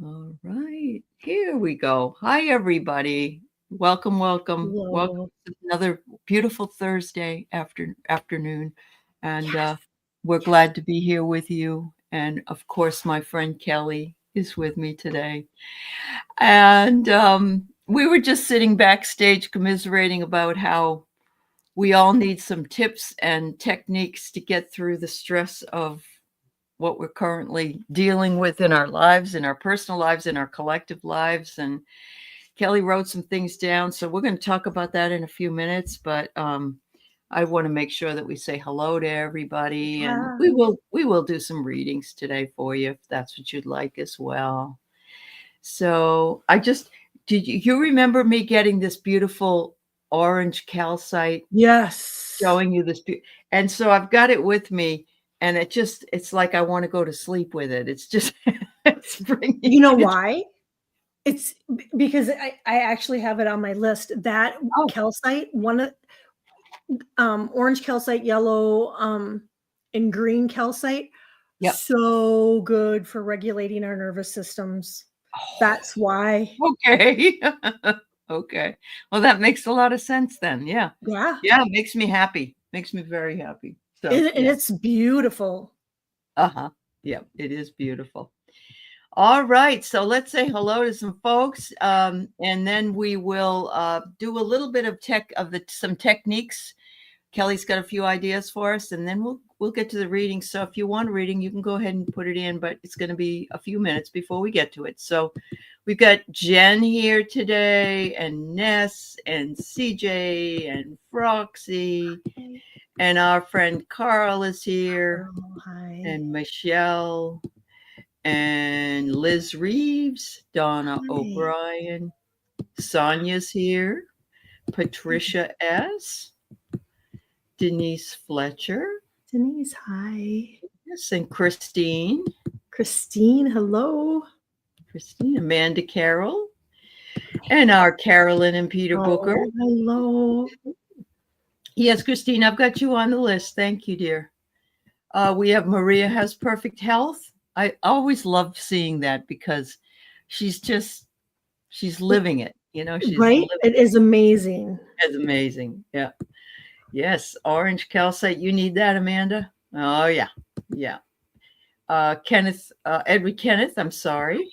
All right, here we go. Hi, everybody. Welcome, welcome, welcome Whoa. to another beautiful Thursday afternoon, and Yes. we're glad to be here with you. And of course, my friend Kelly is with me today. And we were just sitting backstage commiserating about how we all need some tips and techniques to get through the stress of what we're currently dealing with in our lives, in our personal lives, in our collective lives. And Kelly wrote some things down. So we're going to talk about that in a few minutes. But I want to make sure that we say hello to everybody, and Yeah. we will do some readings today for you if that's what you'd like as well. So I just did you remember me getting this beautiful orange calcite Yes. showing you this and so I've got it with me, and it's like I want to go to sleep with it. It's just it's bringing You know it's why? It's because I actually have it on my list. That oh calcite, one of orange calcite, yellow, and green calcite, yep. so good for regulating our nervous systems. That's why. Okay. Okay. Well, that makes a lot of sense then. Yeah. Yeah. Yeah, it makes me happy. Makes me very happy. So, And yeah. it's beautiful. Uh-huh. Yeah, it is beautiful. All right, so let's say hello to some folks, and then we will do a little bit of some techniques. Kelly's got a few ideas for us, and then we'll get to the reading. So if you want a reading, you can go ahead and put it in, but it's going to be a few minutes before we get to it. So we've got Jen here today, and Ness, and CJ, and Froxy, and our friend Carl is here, Oh, hi. and Michelle, and Liz Reeves, Donna Hi. O'Brien, Sonia's here, Patricia S., Denise Fletcher, Denise, hi. yes, and Christine, Christine, hello. Amanda Carroll, and our Carolyn and Peter Booker. Oh, hello. Yes, Christine, I've got you on the list. Thank you, dear. We have Maria has perfect health. I always love seeing that because she's just she's living it. She's Right? living It is amazing. it. It's amazing. Yeah. Yes, orange calcite. You need that, Amanda? Oh, yeah. Yeah. Edward Kenneth, I'm sorry.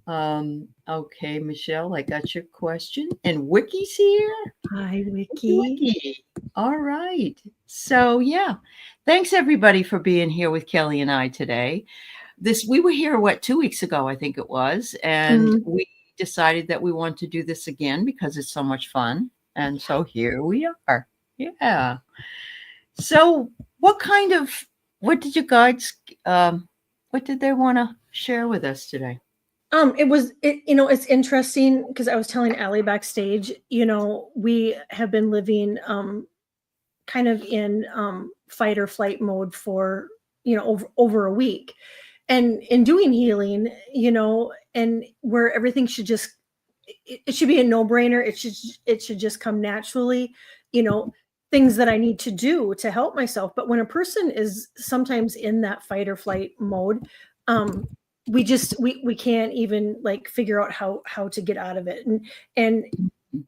Okay, Michelle, I got your question. And Wiki's here. Hi, Wiki. Wiki. All right. So, yeah. Thanks everybody for being here with Kelly and I today. We were here 2 weeks ago, I think it was, and Mm, we decided that we want to do this again because it's so much fun. And so here we are. Yeah. So, what did you guys, what did they want to share with us today? it's interesting because I was telling Aley backstage, we have been living kind of in fight or flight mode for, over a week. And in doing healing, and where everything should just it should be a no-brainer. It should just come naturally, you know, things that I need to do to help myself. But when a person is sometimes in that fight or flight mode, um, we can't even like figure out how to get out of it. And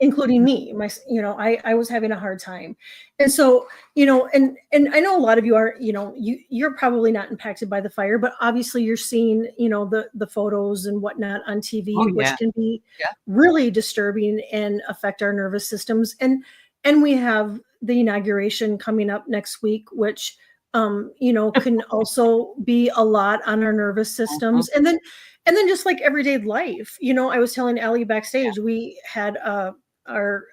including me, I was having a hard time. And so, and I know a lot of you are, you're probably not impacted by the fire, but obviously you're seeing, the photos and whatnot on TV, Oh, which yeah. can be Yeah. really disturbing and affect our nervous systems. And we have the inauguration coming up next week, which can also be a lot on our nervous Uh-huh. systems. And then just like everyday life, I was telling Allie backstage, we had our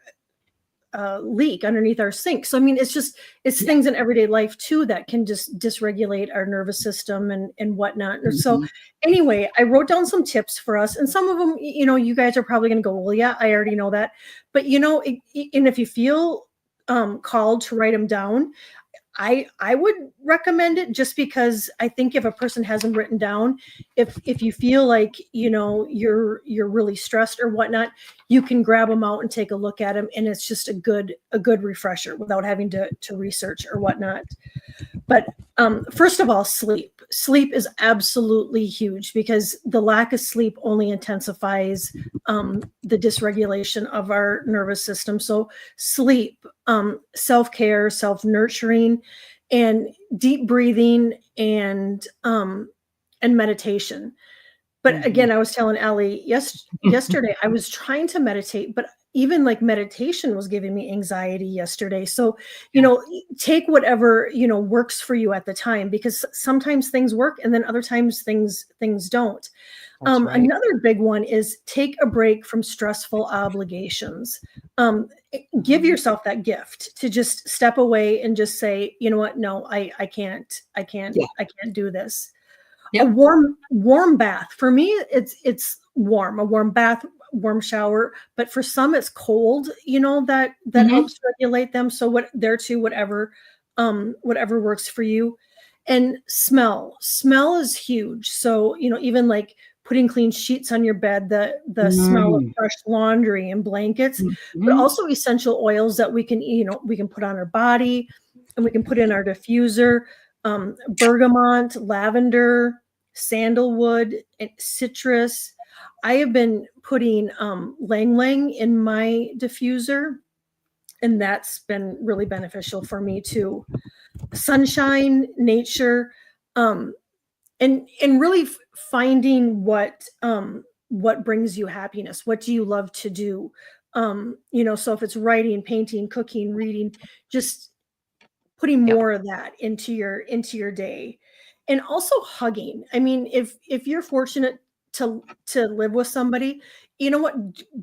leak underneath our sink. So I mean, it's Yeah. things in everyday life too that can just dysregulate our nervous system and whatnot. So Mhm. anyway, I wrote down some tips for us, and some of them, you guys are probably going to go, well, yeah, I already know that. But and if you feel called to write them down, I would recommend it, just because I think if a person has them written down, if you feel like you're really stressed or whatnot, you can grab them out and take a look at them, and it's just a good refresher without having to research or whatnot. But first of all, sleep. Sleep is absolutely huge because the lack of sleep only intensifies the dysregulation of our nervous system. So sleep, self-care, self-nurturing, and deep breathing and meditation. But Mhm. again, I was telling Aley yesterday, I was trying to meditate, but even like meditation was giving me anxiety yesterday. So, Yeah, take whatever, works for you at the time, because sometimes things work and then other times things don't. that's right. Another big one is take a break from stressful obligations. Give Mhm. yourself that gift to just step away and just say, you know what? No, I can't, Yeah. I can't do this. A Yep. warm bath. For me, it's warm, a warm bath, warm shower, but for some it's cold, that Mhm. helps regulate them. So what there too, whatever works for you. And smell is huge. So, even like putting clean sheets on your bed, the smell of Mm. fresh laundry and blankets, but Mhm. also essential oils that we can put on our body and we can put in our diffuser. Bergamot, lavender, sandalwood, and citrus. I have been putting lang lang in my diffuser, and that's been really beneficial for me too. Sunshine, nature, um, and really finding what brings you happiness. What do you love to do? So if it's writing, painting, cooking, reading, just putting Yep. more of that into your day. And also hugging. I mean, if you're fortunate to live with somebody, you know what,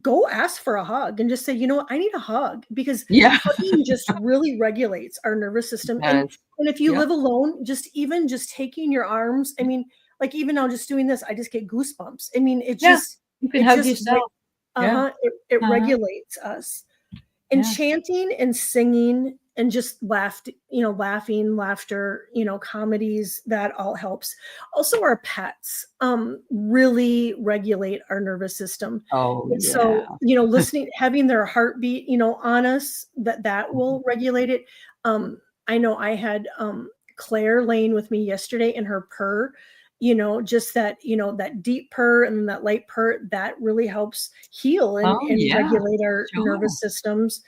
go ask for a hug and just say, I need a hug, because Yeah. hugging just really regulates our nervous system. and Yes. and if you Yep. live alone, just taking your arms, I mean, like even now just doing this, I just get goosebumps. I mean, Yeah. You can it hug just yourself. Yeah. uh-huh, it Uh-huh. regulates us. And Yeah. chanting and singing and just laughing, laughter, comedies, that all helps. Also, our pets really regulate our nervous system. Oh, And yeah. so, listening, having their heartbeat, on us, that will regulate it. I know I had Claire laying with me yesterday, and her purr, just that deep purr and then that light purr, that really helps heal and, Oh, and yeah. regulate our Sure. nervous systems.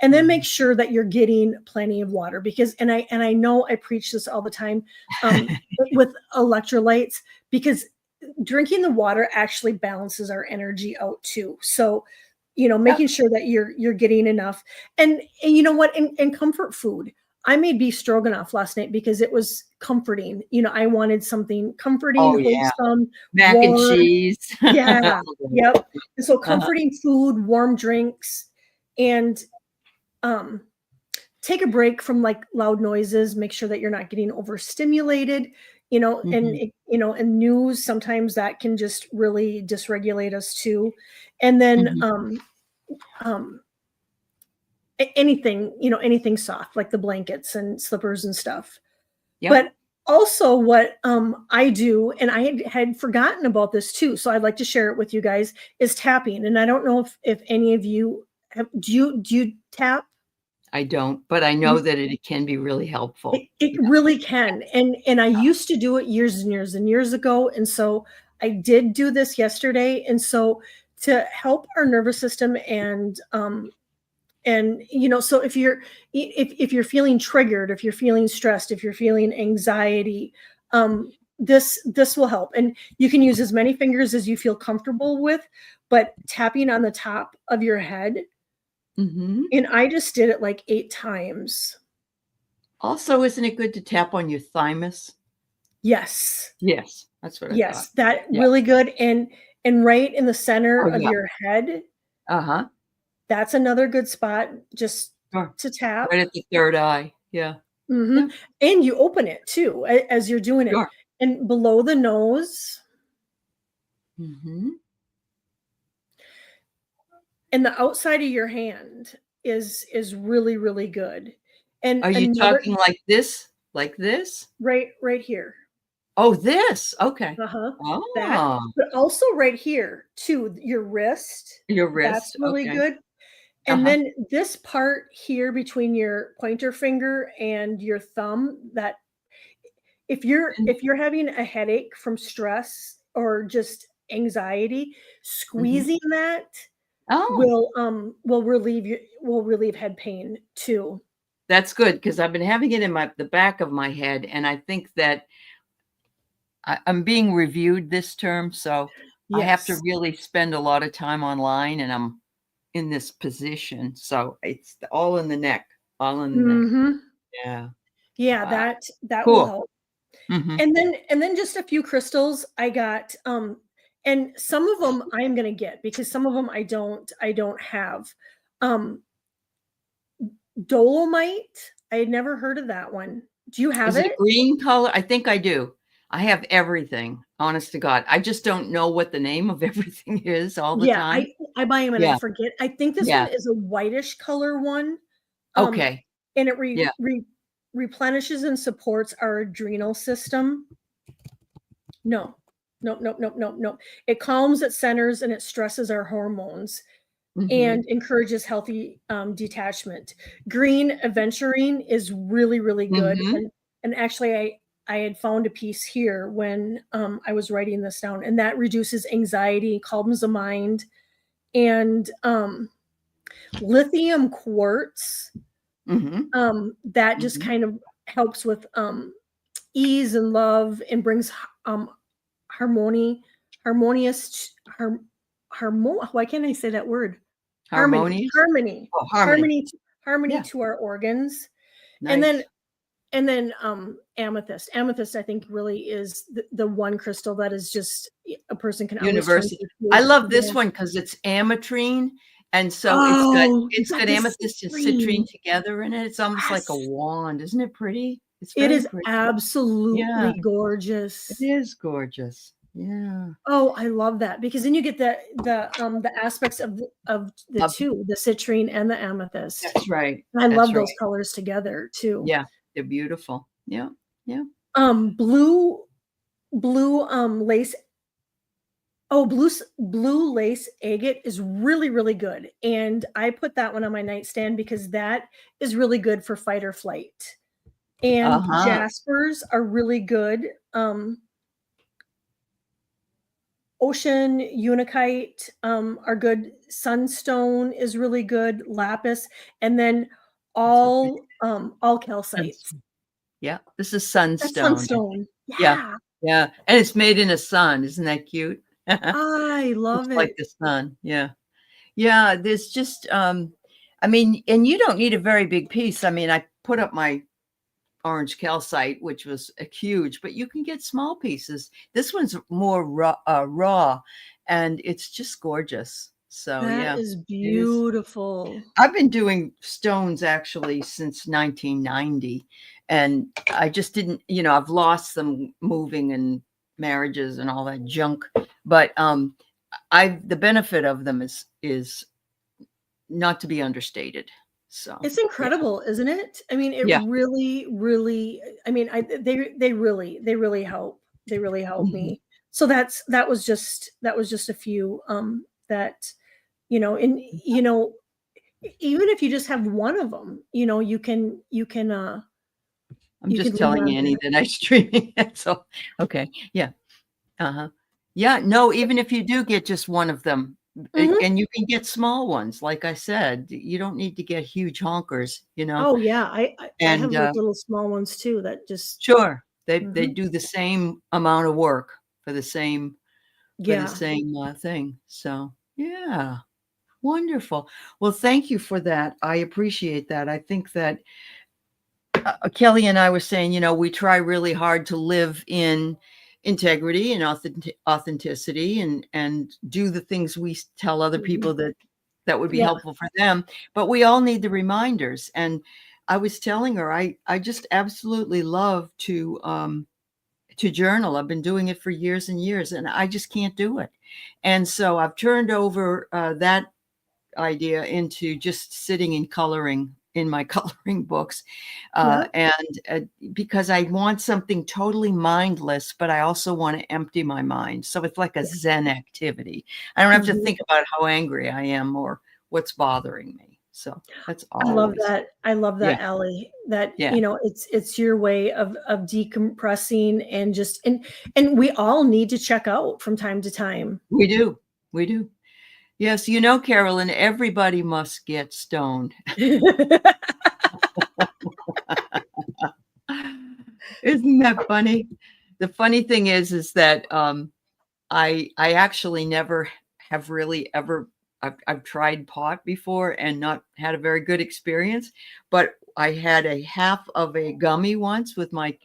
And then make Mhm. sure that you're getting plenty of water, because, and I know I preach this all the time, with electrolytes, because drinking the water actually balances our energy out too. So, Yep. making sure that you're getting enough. And you know what, and comfort food. I made beef stroganoff last night because it was comforting. I wanted something comforting, Oh, yeah. wholesome, Mac and warm. cheese. Yeah. Yep. And so Uh-huh. comforting food, warm drinks, and um take a break from like loud noises. Make sure that you're not getting overstimulated, and Mhm. and news, sometimes that can just really dysregulate us too. And then Mhm. um anything soft like the blankets and slippers and stuff. Yep. But also what I do, and I had forgotten about this too, so I'd like to share it with you guys, is tapping. And I don't know if any of you do you tap? I don't, but I know that it can be really helpful. It Yeah. really can. And I used to do it years and years and years ago. And so I did do this yesterday. And so to help our nervous system, and so if you're feeling triggered, if you're feeling stressed, if you're feeling anxiety, this will help. And you can use as many fingers as you feel comfortable with, but tapping on the top of your head, Mhm. and I just did it like 8 times. Also, isn't it good to tap on your thymus? Yes. Yes, that's what I thought. Yes, that Yeah. really good. And right in the center Oh, of yeah. your head, Uh-huh. that's another good spot just Sure. to tap. Right at the third eye. Yeah. Mhm. Yeah. And you open it too as you're doing it. Sure. And below the nose Mhm. and the outside of your hand is really, really good. And Are you another, talking like this? Like this? right here. Oh, this. Okay. Uh-huh. That, Oh, but also right here too, your wrist, your that's wrist. really Okay. good. And Uh-huh. then this part here between your pointer finger and your thumb, that if you're having a headache from stress or just anxiety, Mhm. squeezing that Oh, will relieve head pain too. that's good because I've been having it in the back of my head, and I think that I'm being reviewed this term, so I have to Yes. really spend a lot of time online, and I'm in this position, so it's all in the neck, all in the neck. Mhm. Yeah. Yeah, Wow. that will Cool. help. Mhm. And then just a few crystals I got, and some of them I am gonna get because some of them I don't have. Um, Dolomite, I had never heard of that one. Do you have Is it a it? green color? I think I do. I have everything, honest to God. I just don't know what the name of everything is all the Yeah, time. I buy them and I Yeah, forget. I think this one yeah. is a whitish color one, um, Okay. and it Yeah. replenishes and supports our adrenal system. No. Nope, nope, nope, nope, nope. It calms, it centers, and it stresses our hormones Mhm. and encourages healthy, detachment. Green aventurine is really, really good, Mhm. and actually, I had found a piece here when, I was writing this down, and that reduces anxiety, calms the mind, and, lithium quartz, Mhm. that just Mhm. kind of helps with, ease and love and brings, harmony harmonious har why can't I say that word? Harmony, Harmonious? harmony, Oh, harmony. harmony, harmony Yeah, to our organs. And then nice. amethyst. Amethyst, I think, really is the one crystal that is just a person can always turn University. to. I love this Yeah. one because it's ametrine, and so it's got Oh, you it's got got the amethyst and citrine citrine. together in it. It's almost like a Yes. wand. Isn't it pretty? It's It very is pretty. Yeah, absolutely it gorgeous. is gorgeous. Yeah. Oh, I love that because then you get the aspects of the Of 2, the citrine and the amethyst. That's right. And I That's love right. those colors together too. Yeah, they're beautiful. Yeah, yeah. Blue blue, lace blue lace agate is really, really good, and I put that one on my nightstand because that is really good for fight or flight. And Uh-huh. jaspers are really good, ocean unakite, are good, sunstone is really good, lapis, and then That's okay. all calcites. Yeah, this is That's sunstone. sunstone. Yeah, Yeah, yeah, and it's made in a sun. Isn't that cute? I Looks love like it. the sun. Yeah. Yeah, there's just, I mean, and you don't need a very big piece. I mean, I put up my orange calcite, which was huge, but you can get small pieces. This one's more raw, and it's just gorgeous. So That yeah, is it is. beautiful. I've been doing stones actually since 1990, and I just didn't, I've lost them moving and marriages and all that junk. But I the benefit of them is not to be understated. So It's yeah, incredible, isn't it? I mean, it yeah. really, really I mean, they really help. They really help Mhm. me. So that was just a few, that, and, even if you just have one of them, I'm you can just lean telling on Annie that. that I'm streaming. So okay, yeah. Uh-huh. Yeah, no, even if you do get just one of them, Mhm. and you can get small ones, like I said, you don't need to get huge honkers. Oh, yeah, I have And, those little small ones too that just. sure, they Mhm. do the same amount of work for the same Yeah. thing. So, yeah, wonderful. Well, thank you for that. I appreciate that. I think that, Kelly and I were saying, we try really hard to live in integrity and authenticity and do the things we tell other Mhm. people that would be Yeah. helpful for them. But we all need the reminders. And I was telling her, I just absolutely love to journal. I've been doing it for years and years, and I just can't do it. And so I've turned over that idea into just sitting and coloring in my coloring books. Yeah. And because I want something totally mindless, but I also want to empty my mind. So it's like a Yeah. Zen activity. I don't have to Mhm. think about how angry I am or what's bothering me. So that's I love always, that. I love yeah, that, Allie. That, yeah, it's your way of decompressing and just and we all need to check out from time to time. we do. We do. Yes, Carolyn, everybody must get stoned. Isn't that funny? The funny thing is that I actually never have really ever. I've tried pot before and not had a very good experience, but I had a half of a gummy once with my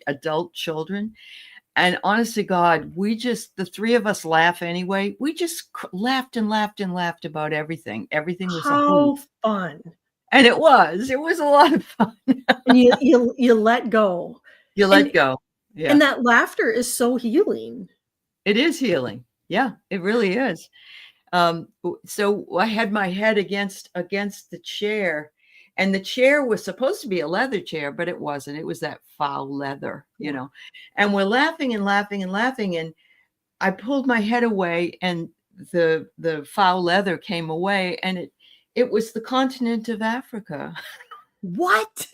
adult children, and honest to God, the three of us laugh anyway. We just laughed and laughed and laughed about everything. Everything was a hoot, How fun. and it was a lot of fun. And you let go. You And let go, yeah. and that laughter is so healing. It is healing. Yeah, it really is. So I had my head against the chair, and the chair was supposed to be a leather chair, but it wasn't. It was that foul leather, Yeah. And we're laughing and laughing and laughing, and I pulled my head away, and the foul leather came away, and it was the continent of Africa, What?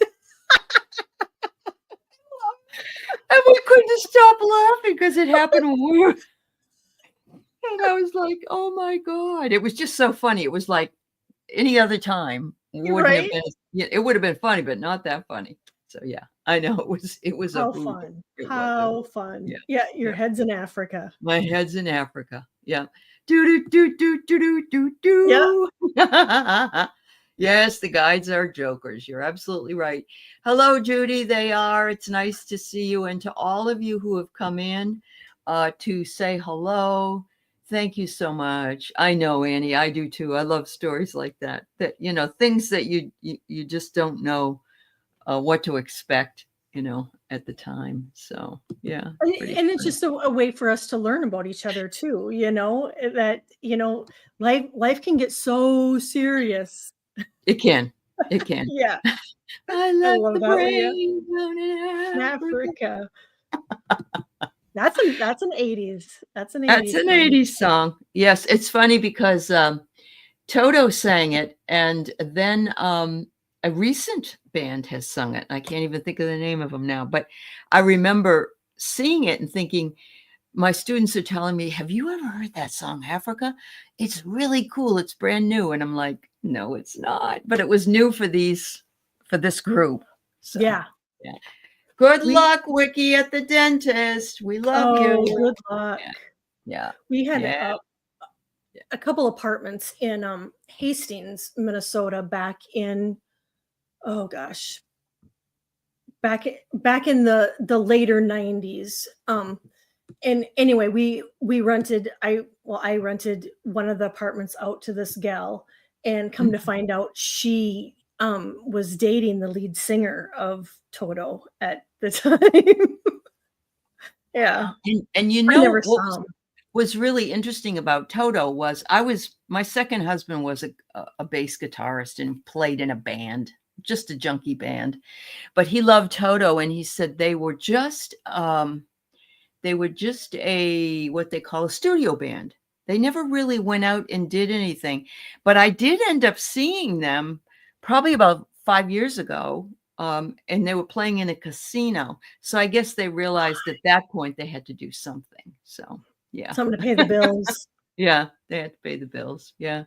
and we couldn't stop laughing because it happened when we were. And I was like, "Oh my God." It was just so funny. It was like any other time wouldn't have Right? been, yeah, it would have been funny, but not that funny. So yeah, I know it was a How hoot. fun. It was a How hoot. fun. Yeah, Yeah, your yeah. head's in Africa. My head's in Africa. Yeah. Do do do do do do Yeah. do do. Yes, the guides are jokers. You're absolutely right. Hello, Judy. They are. It's nice to see you, and to all of you who have come in to say hello. Thank you so much. I know, Annie, I do too. I love stories like that. That things that you just don't know what to expect, at the time. So yeah, And pretty and it's funny. just a way for us to learn about each other too, that, life can get so serious. It can. It can. Yeah, I I left love the that. Yeah, brain down in in Africa. Africa. That's an 80s. That's an That's 80s an song. 80s song. Yes, it's funny because Toto sang it, and then a recent band has sung it. I can't even think of the name of them now, but I remember seeing it and thinking, my students are telling me, "Have you ever heard that song, Africa? It's really cool. It's brand new." And I'm like, "No, it's not." But it was new for this group. So Yeah. yeah. Good We luck, Wiki, at the dentist. We love Oh, you. good luck. Yeah, yeah, We had yeah. a couple apartments in, Hastings, Minnesota back in, oh gosh, back in the later 90s. And anyway, we rented I rented one of the apartments out to this gal, and come to Mhm. find out she was dating the lead singer of Toto at the time. Yeah. And I never what saw him. was really interesting about Toto was my second husband was a bass guitarist and played in a band, just a junkie band, but he loved Toto, and he said they were just a what they call a studio band. They never really went out and did anything, but I did end up seeing them probably about 5 years ago, and they were playing in a casino. So I guess they realized at that point they had to do something. So yeah, Something to pay the bills. yeah, they had to pay the bills. Yeah.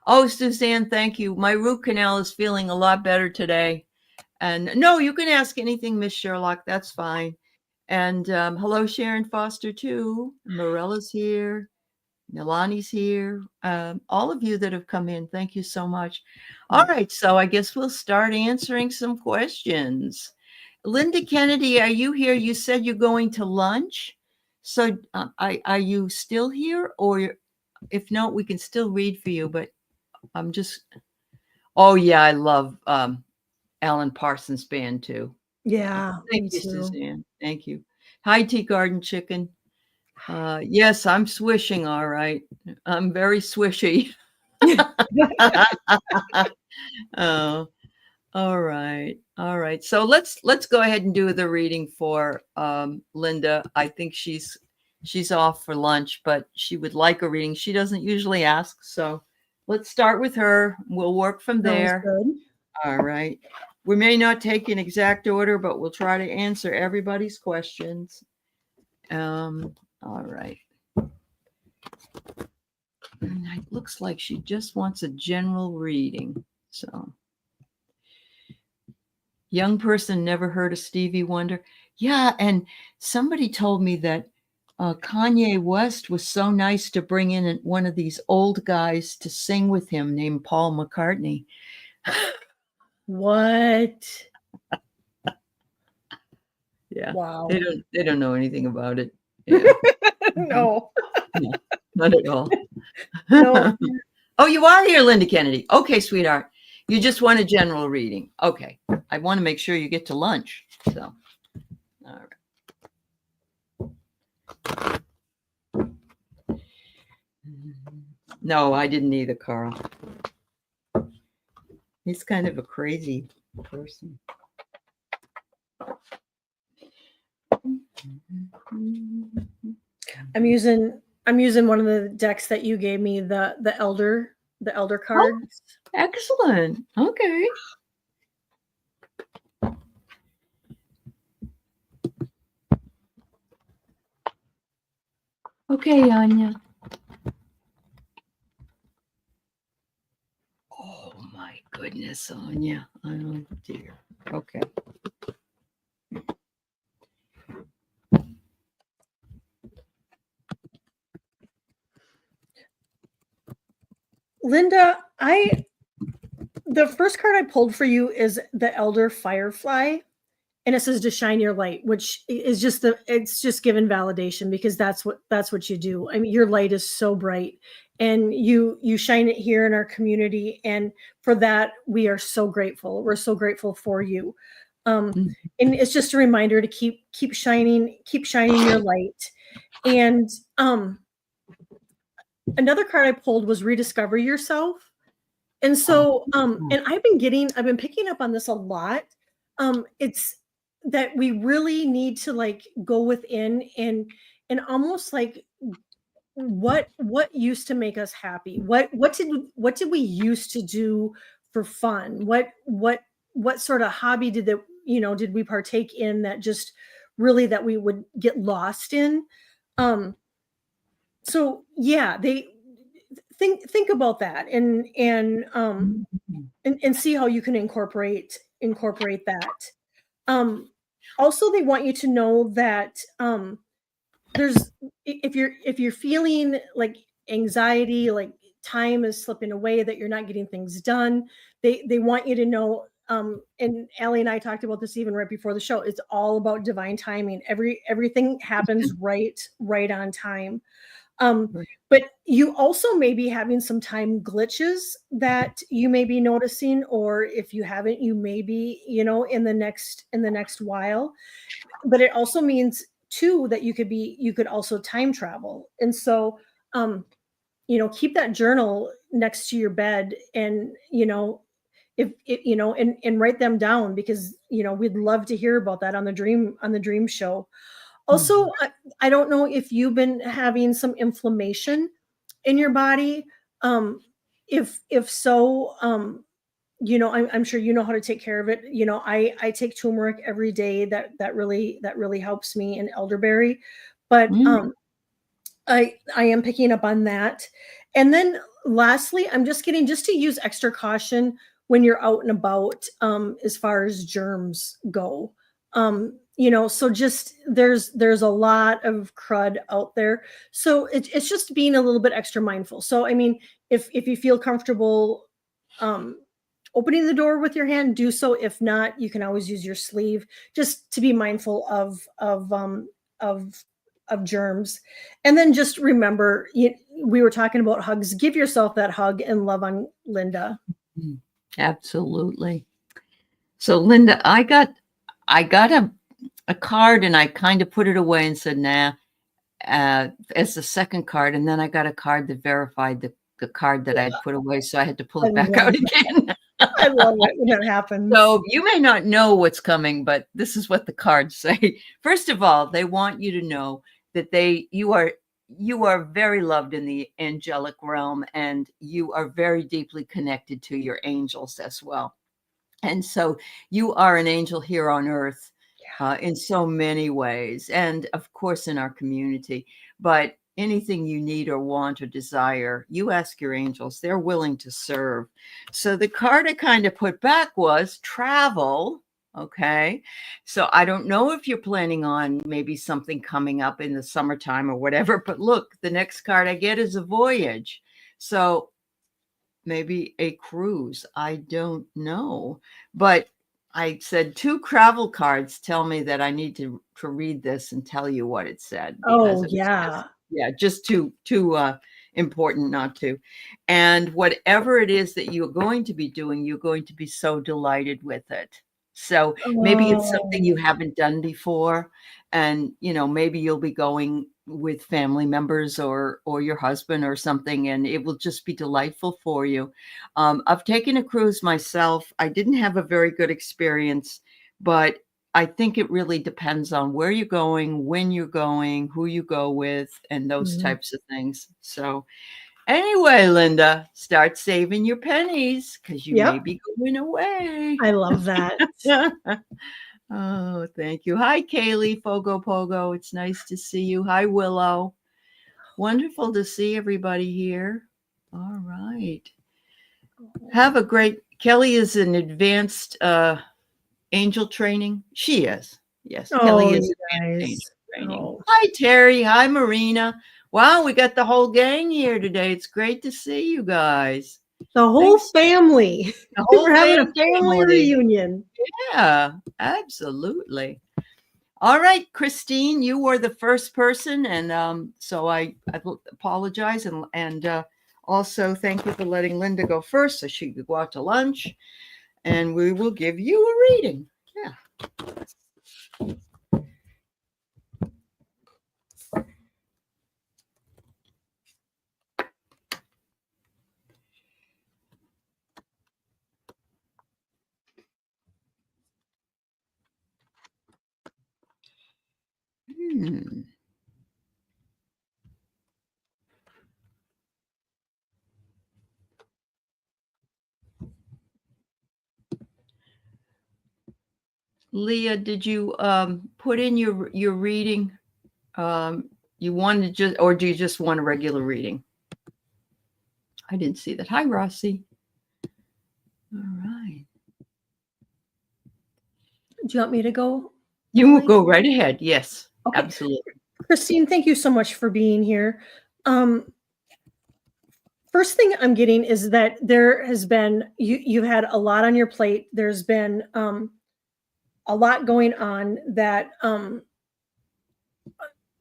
Oh, Suzanne, thank you. My root canal is feeling a lot better today. And no, you can ask anything, Miss Sherlock. That's fine. And hello, Sharon Foster, too. Morella's here. Nilani's here. All of you that have come in, thank you so much. All right, so I guess we'll start answering some questions. Linda Kennedy, are you here? You said you're going to lunch. So are you still here? Or if not, we can still read for you. But I'm just, oh, yeah, I love Alan Parsons' band, too. Yeah. Yeah, Thank me you, too. Suzanne. Thank you. Hi, Tea Garden Chicken. Yes, I'm swishing. All right. I'm very swishy. Oh, all right. All right. So let's go ahead and do the reading for Linda. I think she's off for lunch, but she would like a reading. She doesn't usually ask, so let's start with her. We'll work from Sounds there. good. All right. We may not take in exact order, but we'll try to answer everybody's questions. All right. It looks like she just wants a general reading. So, young person never heard of Stevie Wonder. Yeah, and somebody told me that Kanye West was so nice to bring in one of these old guys to sing with him named Paul McCartney. What? Yeah. Wow. They don't know anything about it. Yeah. No. No, not at all. No. Oh, you are here, Linda Kennedy. Okay, sweetheart. You just want a general reading. Okay. I want to make sure you get to lunch. So, all right. No, I didn't either, Carl. He's kind of a crazy person. I'm using one of the decks that you gave me, the elder cards. Oh, excellent. Okay. Okay, Anya. Oh my goodness, Anya. Oh dear. Okay. Linda, the first card I pulled for you is the Elder Firefly, and it says to shine your light, which is just it's just given validation, because that's what you do. I mean, your light is so bright, and you shine it here in our community, and for that we are so grateful. We're so grateful for you. And it's just a reminder to keep shining your light. And another card I pulled was Rediscover Yourself. And so, and I've been picking up on this a lot. It's that we really need to like go within and almost like what used to make us happy? What did we used to do for fun? What sort of hobby did did we partake in that just really that we would get lost in? So yeah, they think about that and see how you can incorporate that. Also, they want you to know that there's if you're feeling like anxiety, like time is slipping away, that you're not getting things done, they want you to know. And Aley and I talked about this even right before the show. It's all about divine timing. Everything happens right on time. But you also may be having some time glitches that you may be noticing, or if you haven't, you may be, in the next while. But it also means too that you could also time travel. And so, keep that journal next to your bed, and, if and write them down, because, we'd love to hear about that on the dream show. Also, I don't know if you've been having some inflammation in your body. If so, I'm sure you know how to take care of it. I take turmeric every day. That really helps me, in elderberry. But I am picking up on that. And then lastly, I'm just to use extra caution when you're out and about, as far as germs go. So just there's a lot of crud out there. So it's just being a little bit extra mindful. So, I mean, if you feel comfortable opening the door with your hand, do so. If not, you can always use your sleeve, just to be mindful of germs. And then just remember, we were talking about hugs. Give yourself that hug and love on Linda. Absolutely. So Linda, I got a card, and I kind of put it away and said, nah, as the second card. And then I got a card that verified the card that I had put away. So I had to pull it back out again. I love it when that happens. So you may not know what's coming, but this is what the cards say. First of all, they want you to know that you are very loved in the angelic realm, and you are very deeply connected to your angels as well. And so you are an angel here on earth in so many ways, and of course in our community. But anything you need or want or desire, you ask your angels, they're willing to serve. So the card I kind of put back was travel. Okay. So I don't know if you're planning on maybe something coming up in the summertime or whatever, but look, the next card I get is a voyage. So maybe a cruise. I don't know. But I said 2 travel cards tell me that I need to read this and tell you what it said, because Oh, it was yeah. just too important not to. And whatever it is that you're going to be doing, you're going to be so delighted with it. So maybe it's something you Oh. haven't done before, and maybe you'll be going with family members or your husband or something, and it will just be delightful for you. I've taken a cruise myself. I didn't have a very good experience, but I think it really depends on where you're going, when you're going, who you go with, and those Mhm. types of things. So anyway, Linda, start saving your pennies because you may Yep. be going away. I love that. Oh, thank you. Hi, Kaylee, Fogo Pogo. It's nice to see you. Hi, Willow. Wonderful to see everybody here. All right. Have a great, Kelly is an advanced angel training. She is. Yes, Oh, Kelly is you advanced angel guys. training. Oh, Hi, Terry. Hi, Marina. Wow, we got the whole gang here today. It's great to see you guys. the whole Thanks. family. The whole We're having a family family. reunion. Yeah, absolutely. All right, Christine, you were the first person, and so I apologize, and also thank you for letting Linda go first so she could go out to lunch, and we will give you a reading. Yeah. Hmm. Leah, did you put in your reading? You wanted just, or do you just want a regular reading? I didn't see that. Hi, Rossi. All right. Do you want me to go? You will Aley? go right ahead. Yes, Okay. absolutely. Christine, thank you so much for being here. First thing I'm getting is that there has been, you've had a lot on your plate. There's been a lot going on that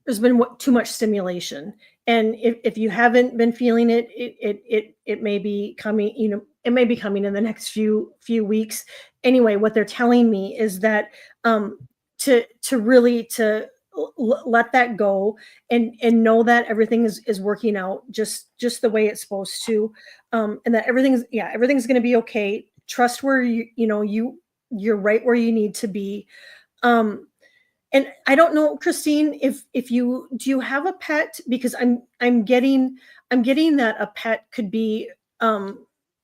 there's been too much stimulation. And if you haven't been feeling it, it may be coming, it may be coming in the next few weeks. Anyway, what they're telling me is that to really to let that go and know that everything is working out just the way it's supposed to, and that everything's going to be okay. Trust where you're right where you need to be. And I don't know, Christine, if you do you have a pet? Because I'm getting that a pet could be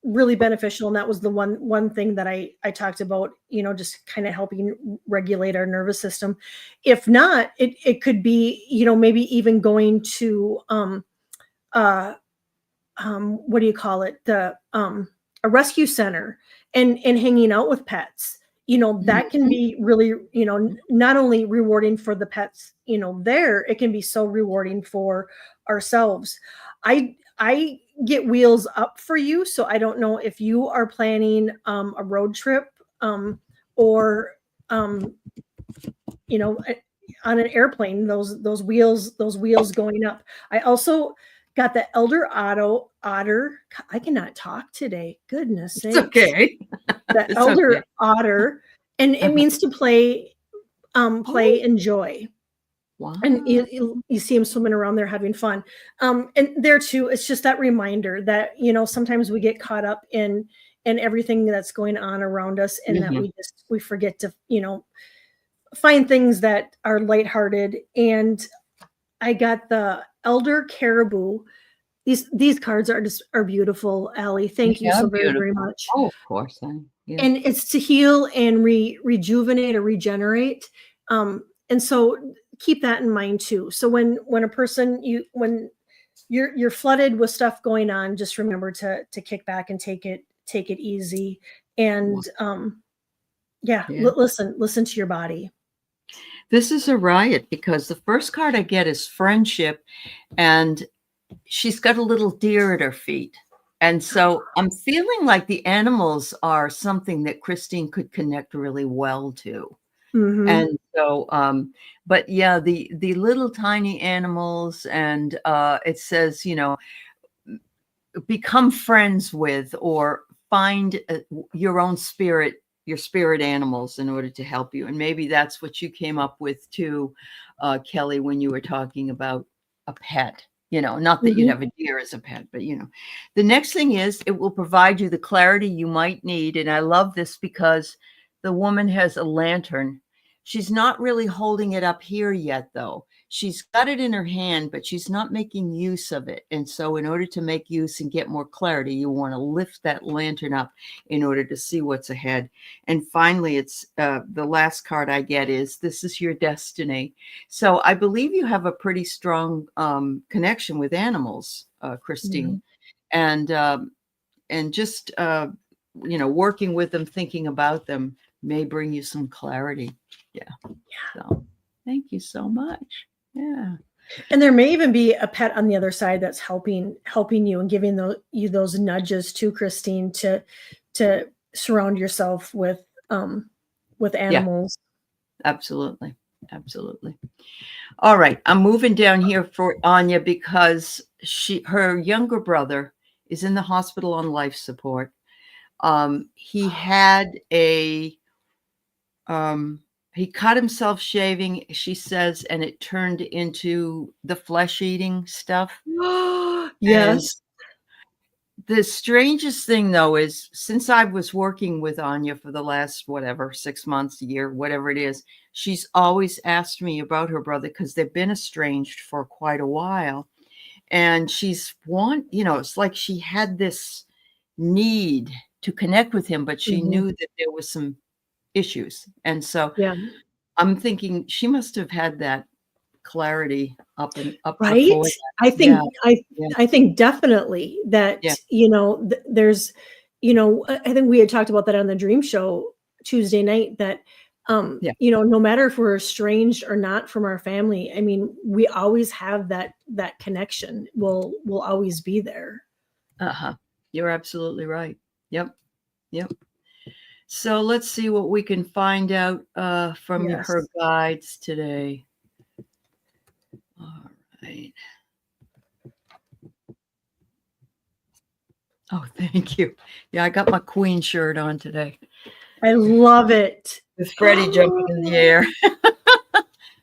really beneficial, and that was the one thing that I talked about, just kind of helping regulate our nervous system. If not, it could be, maybe even going to uh what do you call it, the a rescue center and hanging out with pets. That can Mhm. be really, not only rewarding for the pets, there, it can be so rewarding for ourselves. I get wheels up for you, so I don't know if you are planning a road trip, or um you know on an airplane, those wheels going up. I also got the elder otter. I cannot talk today, goodness It's sakes. okay. The It's okay. elder otter, and it Uh-huh. means to play Oh, and joy. And wow. you see him swimming around there having fun. And there too, it's just that reminder that, sometimes we get caught up in everything that's going on around us, and that Mhm. we forget to, find things that are lighthearted. And I got the Elder Caribou. These cards are beautiful, Aley. Thank you Yeah, so very, very beautiful. much. Oh, of course. Yeah. And it's to heal and rejuvenate or regenerate. And so keep that in mind too. So when a person when you're flooded with stuff going on, just remember to kick back and take it easy. And yeah, Yeah. listen to your body. This is a riot because the first card I get is friendship, and she's got a little deer at her feet. And so I'm feeling like the animals are something that Christine could connect really well to. Mm-hmm. And so, but yeah, the little tiny animals, and it says, become friends with or find your own spirit, your spirit animals in order to help you. And maybe that's what you came up with too, Kelly, when you were talking about a pet. Not that you'd Mm-hmm. have a deer as a pet, but the next thing is it will provide you the clarity you might need. And I love this because the woman has a lantern. She's not really holding it up here yet, though. She's got it in her hand, but she's not making use of it. And so in order to make use and get more clarity, you want to lift that lantern up in order to see what's ahead. And finally, it's the last card I get is this is your destiny. So I believe you have a pretty strong connection with animals, Christine. Mm-hmm. And just, working with them, thinking about them may bring you some clarity. Yeah. So thank you so much. Yeah. And there may even be a pet on the other side that's helping you and giving you those nudges to Christine to surround yourself with Yeah, animals. absolutely. Absolutely. All right. I'm moving down here for Anya because her younger brother is in the hospital on life support. He had he cut himself shaving, she says, and it turned into the flesh eating stuff. And Yes. the strangest thing, though, is since I was working with Anya for the last, 6 months, a year, whatever it is, she's always asked me about her brother because they've been estranged for quite a while. And it's like she had this need to connect with him, but she Mm-hmm. knew that there was some issues. And so Yeah. I'm thinking she must have had that clarity up Right. before that. I Yeah, think I yeah, I think definitely that yeah, there's I think we had talked about that on the dream show Tuesday night that yeah. no matter if we're estranged or not from our family, I mean, we always have that connection. Will always be there. Uh-huh. You're absolutely right. Yep, yep. So let's see what we can find out from her Yes. guides today. All right. Oh, thank you. Yeah, I got my queen shirt on today I love it. with Freddie jumping in the air.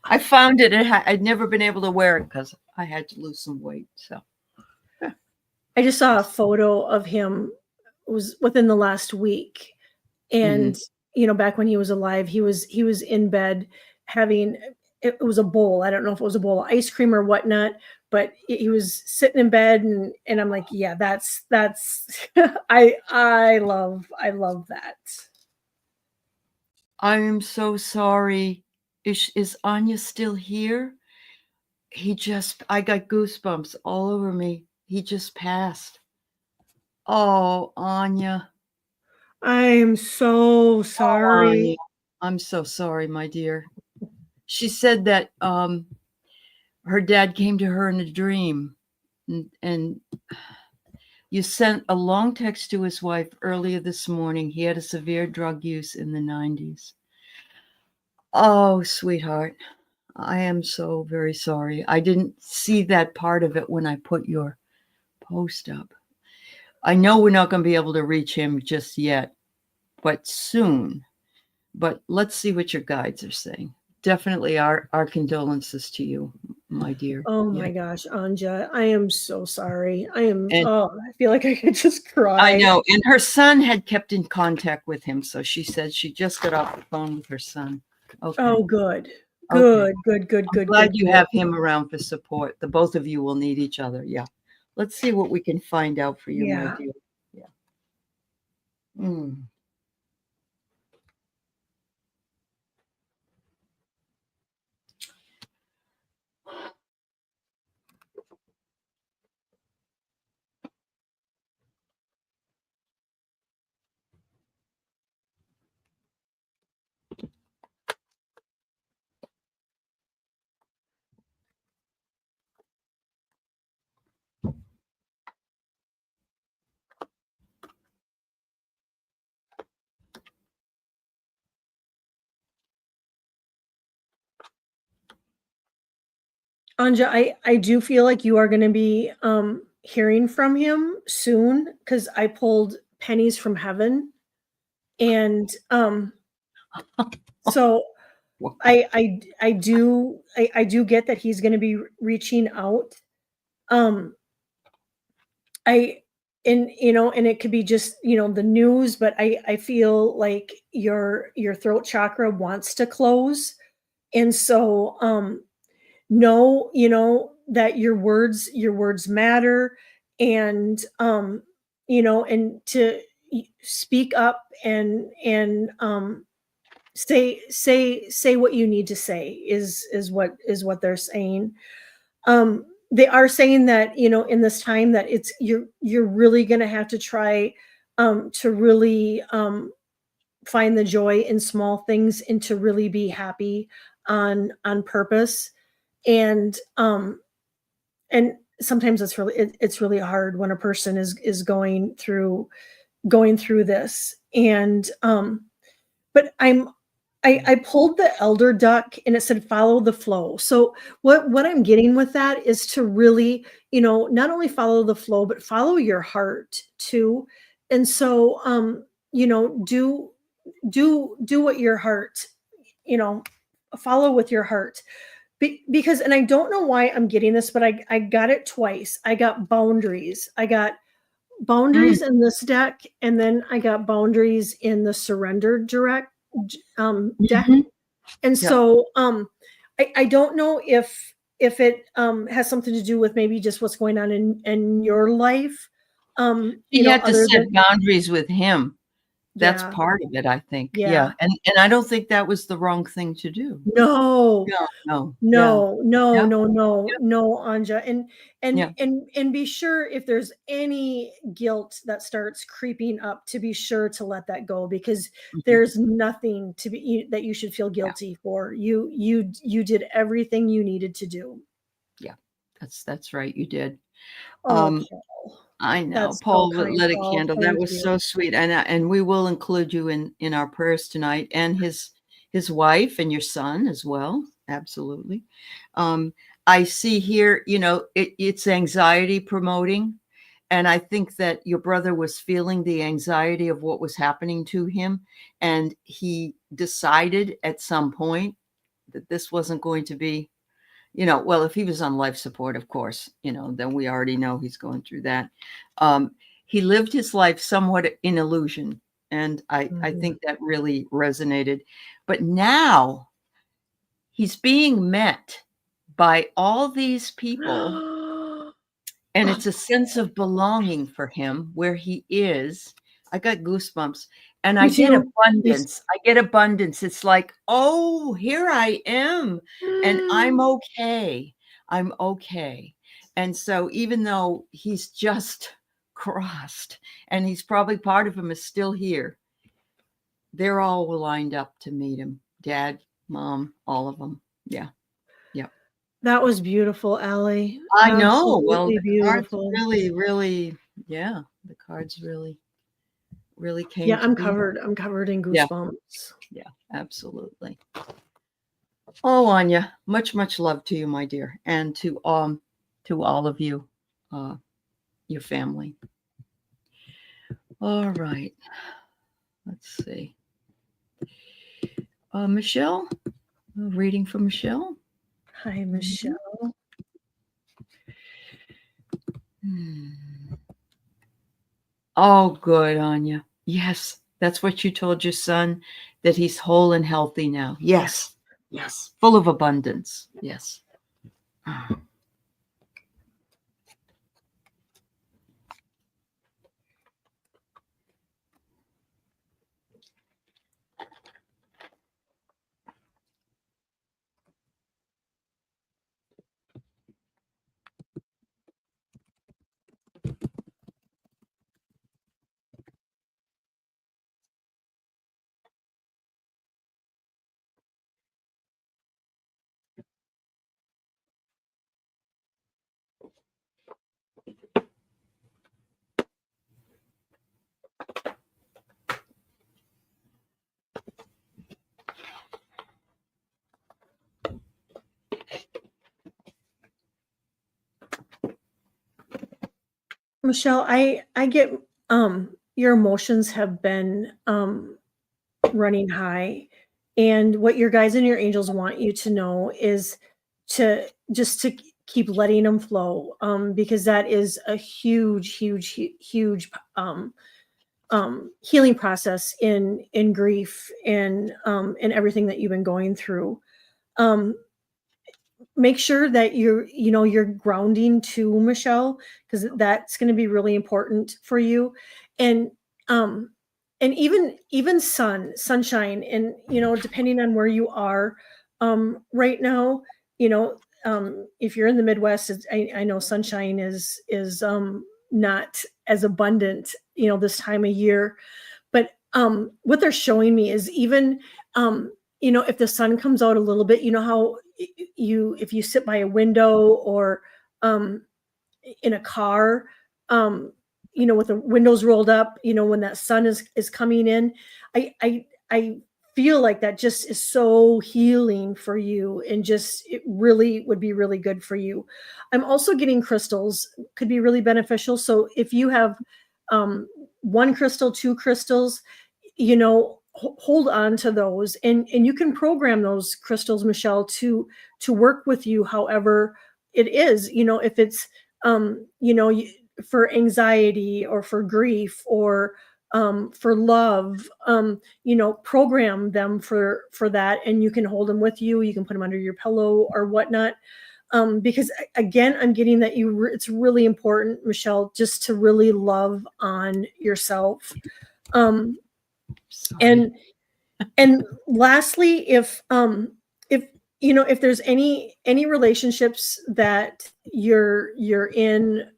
I found it. I'd never been able to wear it because I had to lose some weight. So I just saw a photo of him. It was within the last week, mhm. and back when he was alive, he was in bed having it was a bowl. I don't know if it was a bowl of ice cream or whatnot, but he was sitting in bed, and I'm like, yeah, that's I love that. I am so sorry. Is Anya still here? I got goosebumps all over me. He just passed. Oh, Anya. I'm so Oh, Anya. sorry. I'm so sorry, my dear. She said that her dad came to her in a dream, and you sent a long text to his wife earlier this morning. He had a severe drug use in the 90s. Oh, sweetheart. I am so very sorry. I didn't see that part of it when I put your post up. I know we're not going to be able to reach him just yet, but soon. But let's see what your guides are saying. Definitely our condolences to you, my dear. Oh Yeah. my gosh, Anja, I am so sorry. And I feel like I could just I cry. know. And her son had kept in contact with him. So she said she just got off the phone with her son. Okay. Oh, good. Okay. I'm Good, glad good, you good. have him around for support. The both of you will need each other. Yeah. Let's see what we can find out for you, my Yeah. dear. Yeah. Mm. Anja, I do feel like you are gonna be, hearing from him soon because I pulled pennies from heaven, and, so Wow. I do get that he's gonna be reaching out. Um, I and, and it could be just, the news, but I feel like your throat chakra wants to close, and so, know, that your words matter, and and to speak up, and say what you need to say is what they're saying. They are saying that, in this time, that you're really going to have to try, to really, find the joy in small things, and to really be happy on purpose. And um and sometimes it's really hard when a person is going through this. And but I pulled the elder duck, and it said follow the flow. So what I'm getting with that is to really, not only follow the flow, but follow your heart too. And so, do what your heart, you know follow with your heart. Because, and I don't know why I'm getting this, but I got it twice. I got boundaries. I got Mm. boundaries in this deck, and then I got boundaries in the surrender deck. Mhm. And Yep. so, I don't know if it has something to do with maybe just what's going on in your life. She had to Other set than, boundaries with him. That's yeah, part of it, I think. yeah. Yeah. And I don't think that was the wrong thing to do. No, No, no. Yeah. no, no, Yep. no, no, Yep. no, Anja. And Yeah. and be sure, if there's any guilt that starts creeping up, to be sure to let that go, because Mhm. there's nothing that you should feel Yeah. guilty for. You did everything you needed to do. Yeah. That's right. You did. Oh, Um, Paul. I know. That's so Paul kind, lit a Paul. candle. That Thank was you. so sweet. And we will include you in our prayers tonight, and his wife and your son as well. Absolutely. Um, I see here, it's anxiety promoting. And I think that your brother was feeling the anxiety of what was happening to him. And he decided at some point that this wasn't going to be, well, if he was on life support, of course, then we already know he's going through that. Um, he lived his life somewhat in illusion. And I Mhm. think that really resonated. But now he's being met by all these people, and Oh, it's a sense of belonging for him where he is. I got goosebumps, and I me get too. Me abundance. I get abundance. It's like, oh, here I am, and I'm too. okay. I'm okay. And so, even though he's just crossed, and he's probably part of him is still here, they're all lined up to meet him. Dad, mom, all of them. Yeah. Yeah. That was beautiful, Allie. I know. Well, Absolutely the cards beautiful. really, really, yeah, the cards really came Yeah, to I'm be. covered. I'm covered in Yeah, goosebumps. yeah, absolutely. Oh, Anya, much love to you, my dear, and to all of you, uh, your family. All right, let's see. Michelle, reading from Michelle. Hi, Mhm. Michelle. Hmm. Oh, good, Anya. Yes, that's what you told your son, that he's whole and healthy now. Yes. Yes. Full of abundance. Yes. Michelle, I get your emotions have been running high, and what your guides and your angels want you to know is to just to keep letting them flow, because that is a huge healing process in grief and everything that you've been going through. Um, Make sure that you're grounding too, Michelle, because that's going to be really important for you. And um and even sunshine, and depending on where you are right now, if you're in the Midwest, I know sunshine is not as abundant this time of year. But what they're showing me is, even if the sun comes out a little bit, how if you sit by a window, or um, in a car, with the windows rolled up, when that sun is coming in, I feel like that just is so healing for you, and just it really would be really good for you. I'm also getting crystals could be really beneficial. So if you have um, one crystal, two crystals, hold on to those, and you can program those crystals, Michelle, to work with you however it is. If it's for anxiety, or for grief, or for love, program them for that, and you can hold them with you. You can put them under your pillow or whatnot. Because again, I'm getting that it's really important, Michelle, just to really love on yourself. Um, Sorry. and lastly, if there's any relationships that you're in,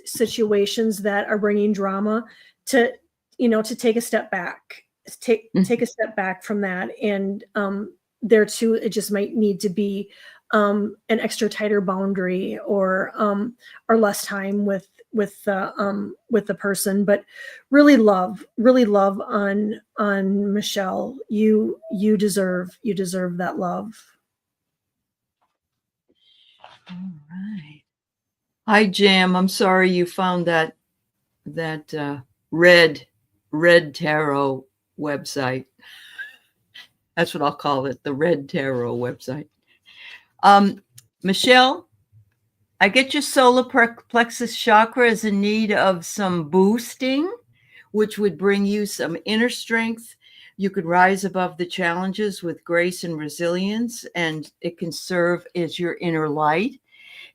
situations that are bringing drama, to to take a step back, take a step back from that. And there too, it just might need to be an extra tighter boundary, or less time with the person. But really love on Michelle. You deserve that love. All right. Hi, Jam. I'm sorry you found that red tarot website. That's what I'll call it, the red tarot website. Michelle, I get your solar plexus chakra is in need of some boosting, which would bring you some inner strength. You could rise above the challenges with grace and resilience, and it can serve as your inner light.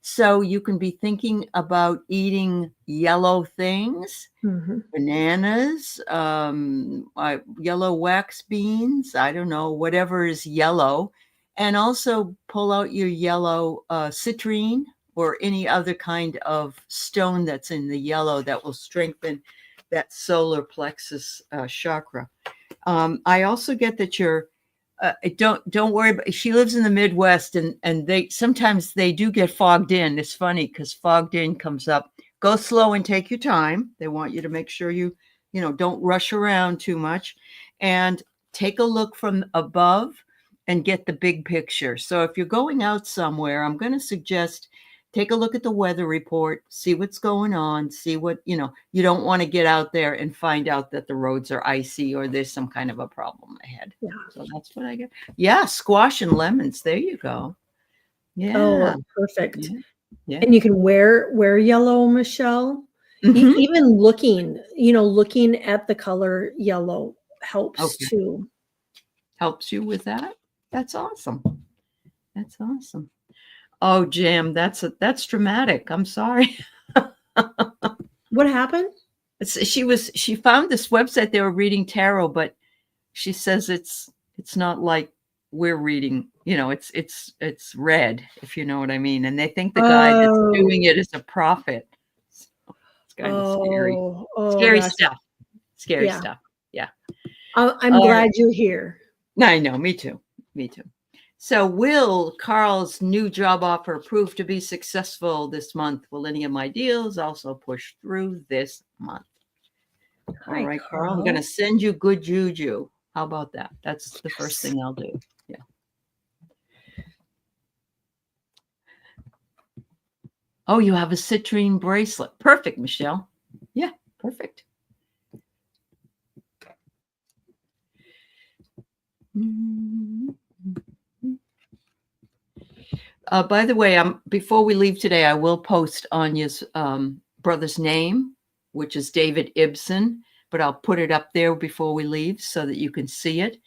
So you can be thinking about eating yellow things, bananas, yellow wax beans, I don't know, whatever is yellow. And also pull out your yellow citrine, or any other kind of stone that's in the yellow that will strengthen that solar plexus chakra. I also get that you're don't worry about, she lives in the Midwest, and they sometimes they do get fogged in. It's funny because fogged in comes up. Go slow and take your time. They want you to make sure you don't rush around too much, and take a look from above and get the big picture. So if you're going out somewhere, I'm going to suggest take a look at the weather report, see what's going on, see what, you don't want to get out there and find out that the roads are icy or there's some kind of a problem ahead. Yeah. So that's what I get. Yeah, squash and lemons. There you go. Yeah. Oh, perfect. Yeah. Yeah. And you can wear yellow, Michelle. Even looking at the color yellow helps too. Helps you with that? That's awesome. That's awesome. Oh, Jim, that's dramatic. I'm sorry. What happened? She found this website they were reading tarot, but she says it's not like we're reading, it's red, if you know what I mean. And they think the guy that's Oh, doing it is a prophet. So it's kind of scary. oh, Scary gotcha. stuff. Scary Yeah. stuff. Yeah. I'm All right. glad you're here. I know, me too. Me too. So will Carl's new job offer prove to be successful this month? Will any of my deals also push through this month? All Hi, right, Carl, I'm going to Carl. send you good juju. How about that? That's the first thing I'll do. Yeah. Oh, you have a citrine bracelet. Perfect, Michelle. Yeah, perfect. By the way, before we leave today, I will post Anya's brother's name, which is David Ibsen, but I'll put it up there before we leave so that you can see it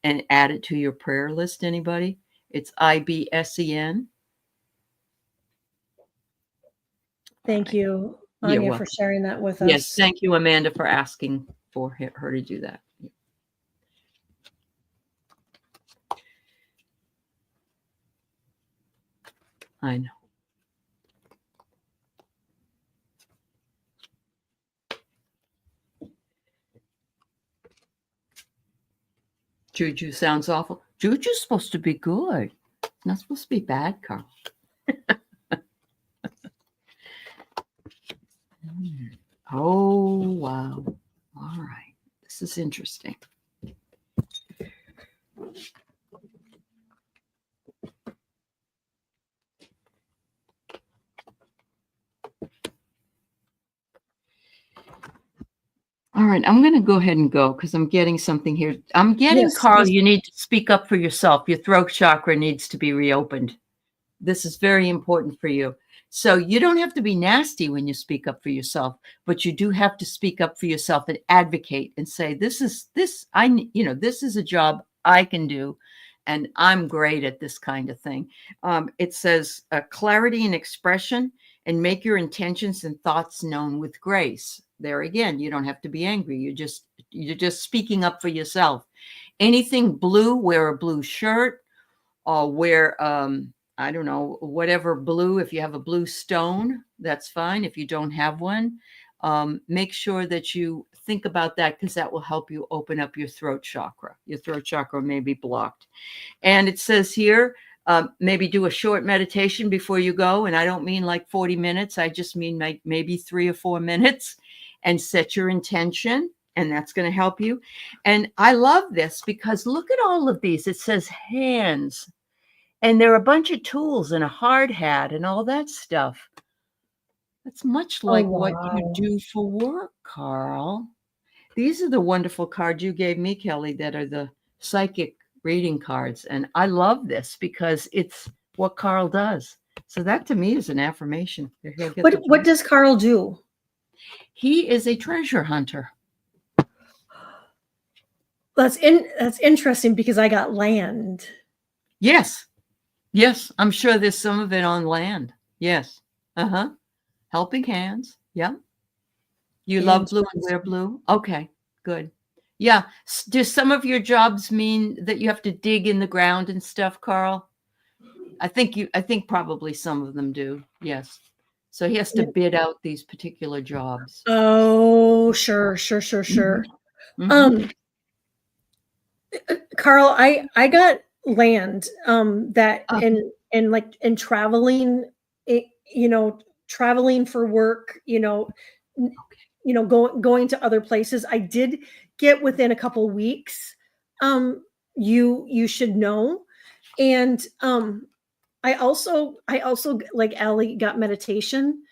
and add it to your prayer list. Anybody? It's IBSEN. Thank you, You're Anya, for welcome. sharing that with Yes, us. thank you, Amanda, for asking for her to do that. I know. Juju sounds awful. Juju's supposed to be good. It's not supposed to be bad, Carl. Oh, wow. All right. This is interesting. All right, I'm going to go ahead and go because I'm getting something here. I'm getting, Yes, Carl, yes. you need to speak up for yourself. Your throat chakra needs to be reopened. This is very important for you. So you don't have to be nasty when you speak up for yourself, but you do have to speak up for yourself and advocate and say, this is a job I can do. And I'm great at this kind of thing. It says clarity and expression, and make your intentions and thoughts known with grace. There again, you don't have to be angry. You're just speaking up for yourself. Anything blue, wear a blue shirt, or wear I don't know, whatever blue. If you have a blue stone, that's fine. If you don't have one, make sure that you think about that, because that will help you open up your throat chakra. Your throat chakra may be blocked. And it says here, maybe do a short meditation before you go. And I don't mean like 40 minutes. I just mean maybe 3 or 4 minutes, and set your intention. And that's going to help you. And I love this because look at all of these. It says hands. And there are a bunch of tools and a hard hat and all that stuff. That's much Oh, like what you wow. do for work, Carl. These are the wonderful cards you gave me, Kelly, that are the psychic reading cards. And I love this because it's what Carl does. So that to me is an affirmation that he'll get the What job. does Carl do? He is a treasure hunter. That's interesting because I got land. Yes. Yes. I'm sure there's some of it on land. Yes. Uh-huh. Helping hands. Yeah. You love blue and wear Interesting. blue? Okay, good. Yeah. Do some of your jobs mean that you have to dig in the ground and stuff, Carl? I think probably some of them do. Yes. So he has to bid out these particular jobs. Oh, sure, sure, sure, Mhm, sure. mhm. Um, Carl, I got land that Uh, and like in traveling, you know, traveling for work, going to other places. I did get within a couple weeks. You should know, and I also like Aley got meditation.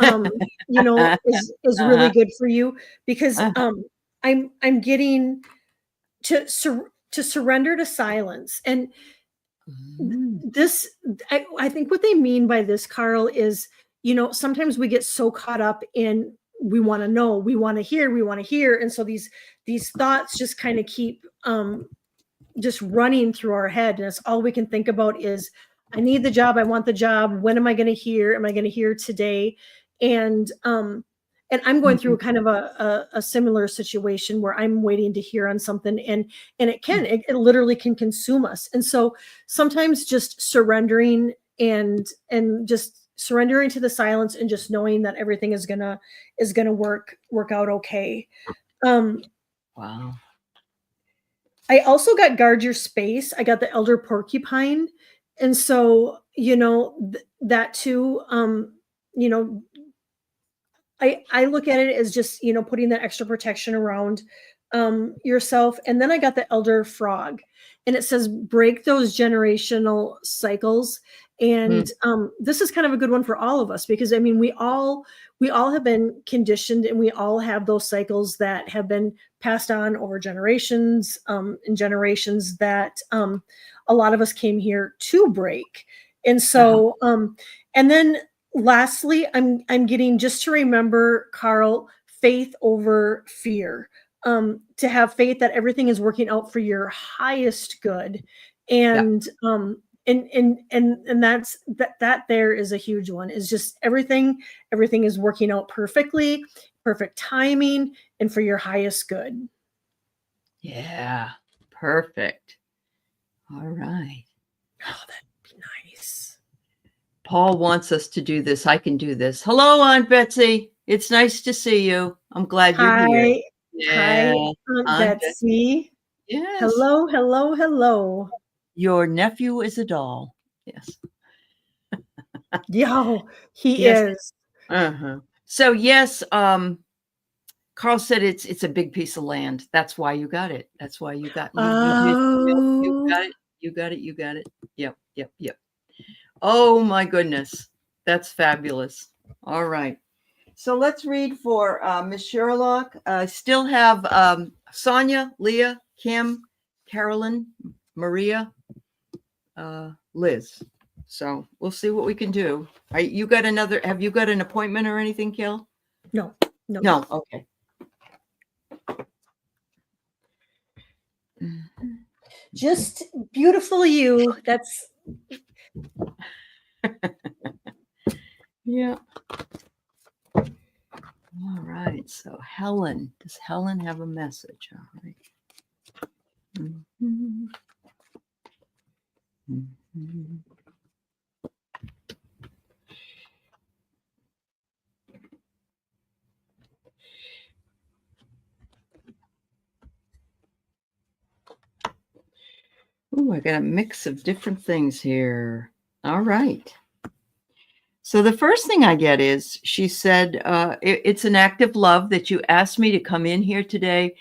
Is really uh-huh, good for you because uh-huh. I'm getting to surrender to silence. And Mm. this I think what they mean by this, Carl, is sometimes we get so caught up in we want to know, we want to hear, and so these thoughts just kind of keep just running through our head, and it's all we can think about is, I need the job, I want the job, when am I going to hear? Am I going to hear today? And I'm going through Mhm. kind of a similar situation where I'm waiting to hear on something, and it literally can consume us. And so sometimes just surrendering, and just surrendering to the silence, and just knowing that everything is gonna work out okay. Um, Wow. I also got Guard Your Space. I got the Elder Porcupine. And so, that too, you know, I look at it as just, putting that extra protection around yourself. And then I got the Elder Frog, and it says break those generational cycles. Mm. And this is kind of a good one for all of us, because I mean, we all have been conditioned, and we all have those cycles that have been passed on over generations, and generations that a lot of us came here to break. And Uh-huh. so, and then lastly, I'm getting, just to remember, Carl, faith over fear. To have faith that everything is working out for your highest good. Yeah. And that there is a huge one, is just everything is working out perfectly, perfect timing, and for your highest good. Yeah. Perfect. All right. Oh, that'd be nice. Paul wants us to do this. I can do this. Hello, Aunt Betsy. It's nice to see you. I'm glad you're here. Hi. Yeah. Hi, Aunt Aunt Betsy. Betsy. Yes. Hello, hello, hello. Your nephew is a doll. Yes. Yo, he Yes. is. Uh-huh. So yes, Carl said it's a big piece of land. That's why you got it. That's why you got you Oh, got it. You got it. You got it. Yep. Yep. Yep. Oh my goodness. That's fabulous. All right. So let's read for Miss Sherlock. I still have Sonia, Leah, Kim, Carolyn, Maria, Liz. So we'll see what we can do. You got another? Have you got an appointment or anything, Kill? no, no, No. no. Okay. Just beautiful you. That's Yeah. All right. So Helen, does Helen have a message? All right. Mhm. Mhm. Ooh, I got a mix of different things here. All right. So the first thing I get is she said, it's an act of love that you asked me to come in here today.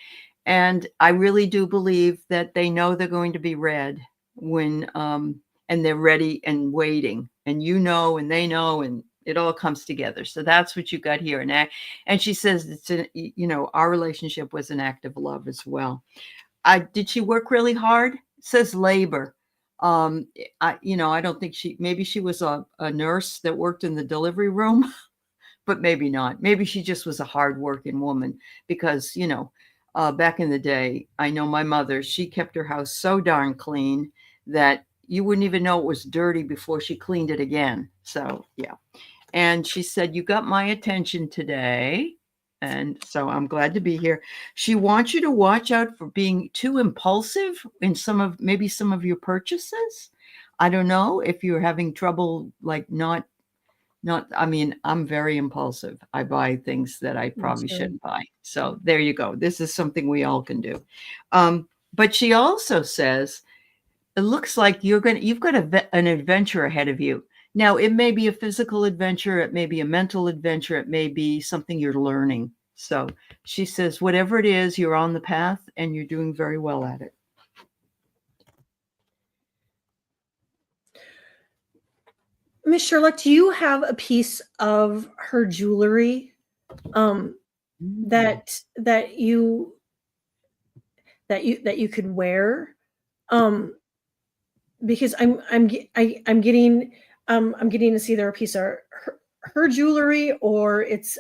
And I really do believe that they know they're going to be read when, and they're ready and waiting. And you know, and they know, and it all comes together. So that's what you got here. And she says, our relationship was an act of love as well. Did she work really hard? It says labor. I don't think maybe she was a nurse that worked in the delivery room, but maybe not. Maybe she just was a hardworking woman because, back in the day, I know my mother, she kept her house so darn clean that you wouldn't even know it was dirty before she cleaned it again. So, yeah. And she said, "You got my attention today." And so I'm glad to be here. She wants you to watch out for being too impulsive in maybe some of your purchases. I don't know if you're having trouble, like I mean, I'm very impulsive. I buy things that I me probably too. shouldn't buy. So there you go. This is something we all can do. But she also says, it looks like you've got an adventure ahead of you. Now, it may be a physical adventure, it may be a mental adventure, it may be something you're learning. So she says, whatever it is, you're on the path and you're doing very well at it. Miss Sherlock, do you have a piece of her jewelry um Mm. that you could wear? Um because I'm getting to see either a piece of her jewelry, or it's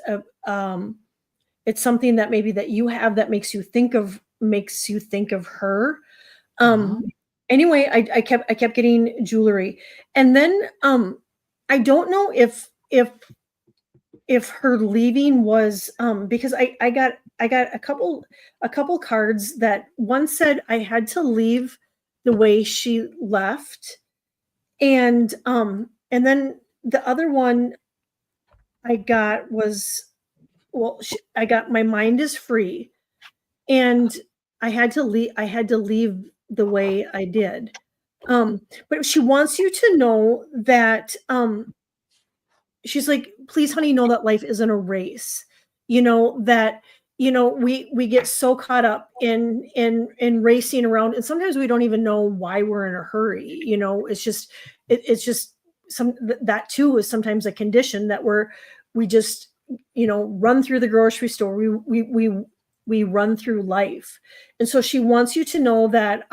something that maybe that you have that makes you think of her. Uh-huh. Anyway, I kept getting jewelry. And then I don't know if her leaving was because I got a couple cards that one said I had to leave the way she left, and then the other one I got was, well, I got my mind is free, and I had to leave the way I did. But she wants you to know that she's like, please, honey, know that life isn't a race. That we get so caught up in racing around, and sometimes we don't even know why we're in a hurry. It's just that too is sometimes a condition that we just run through the grocery store. We run through life. And so she wants you to know that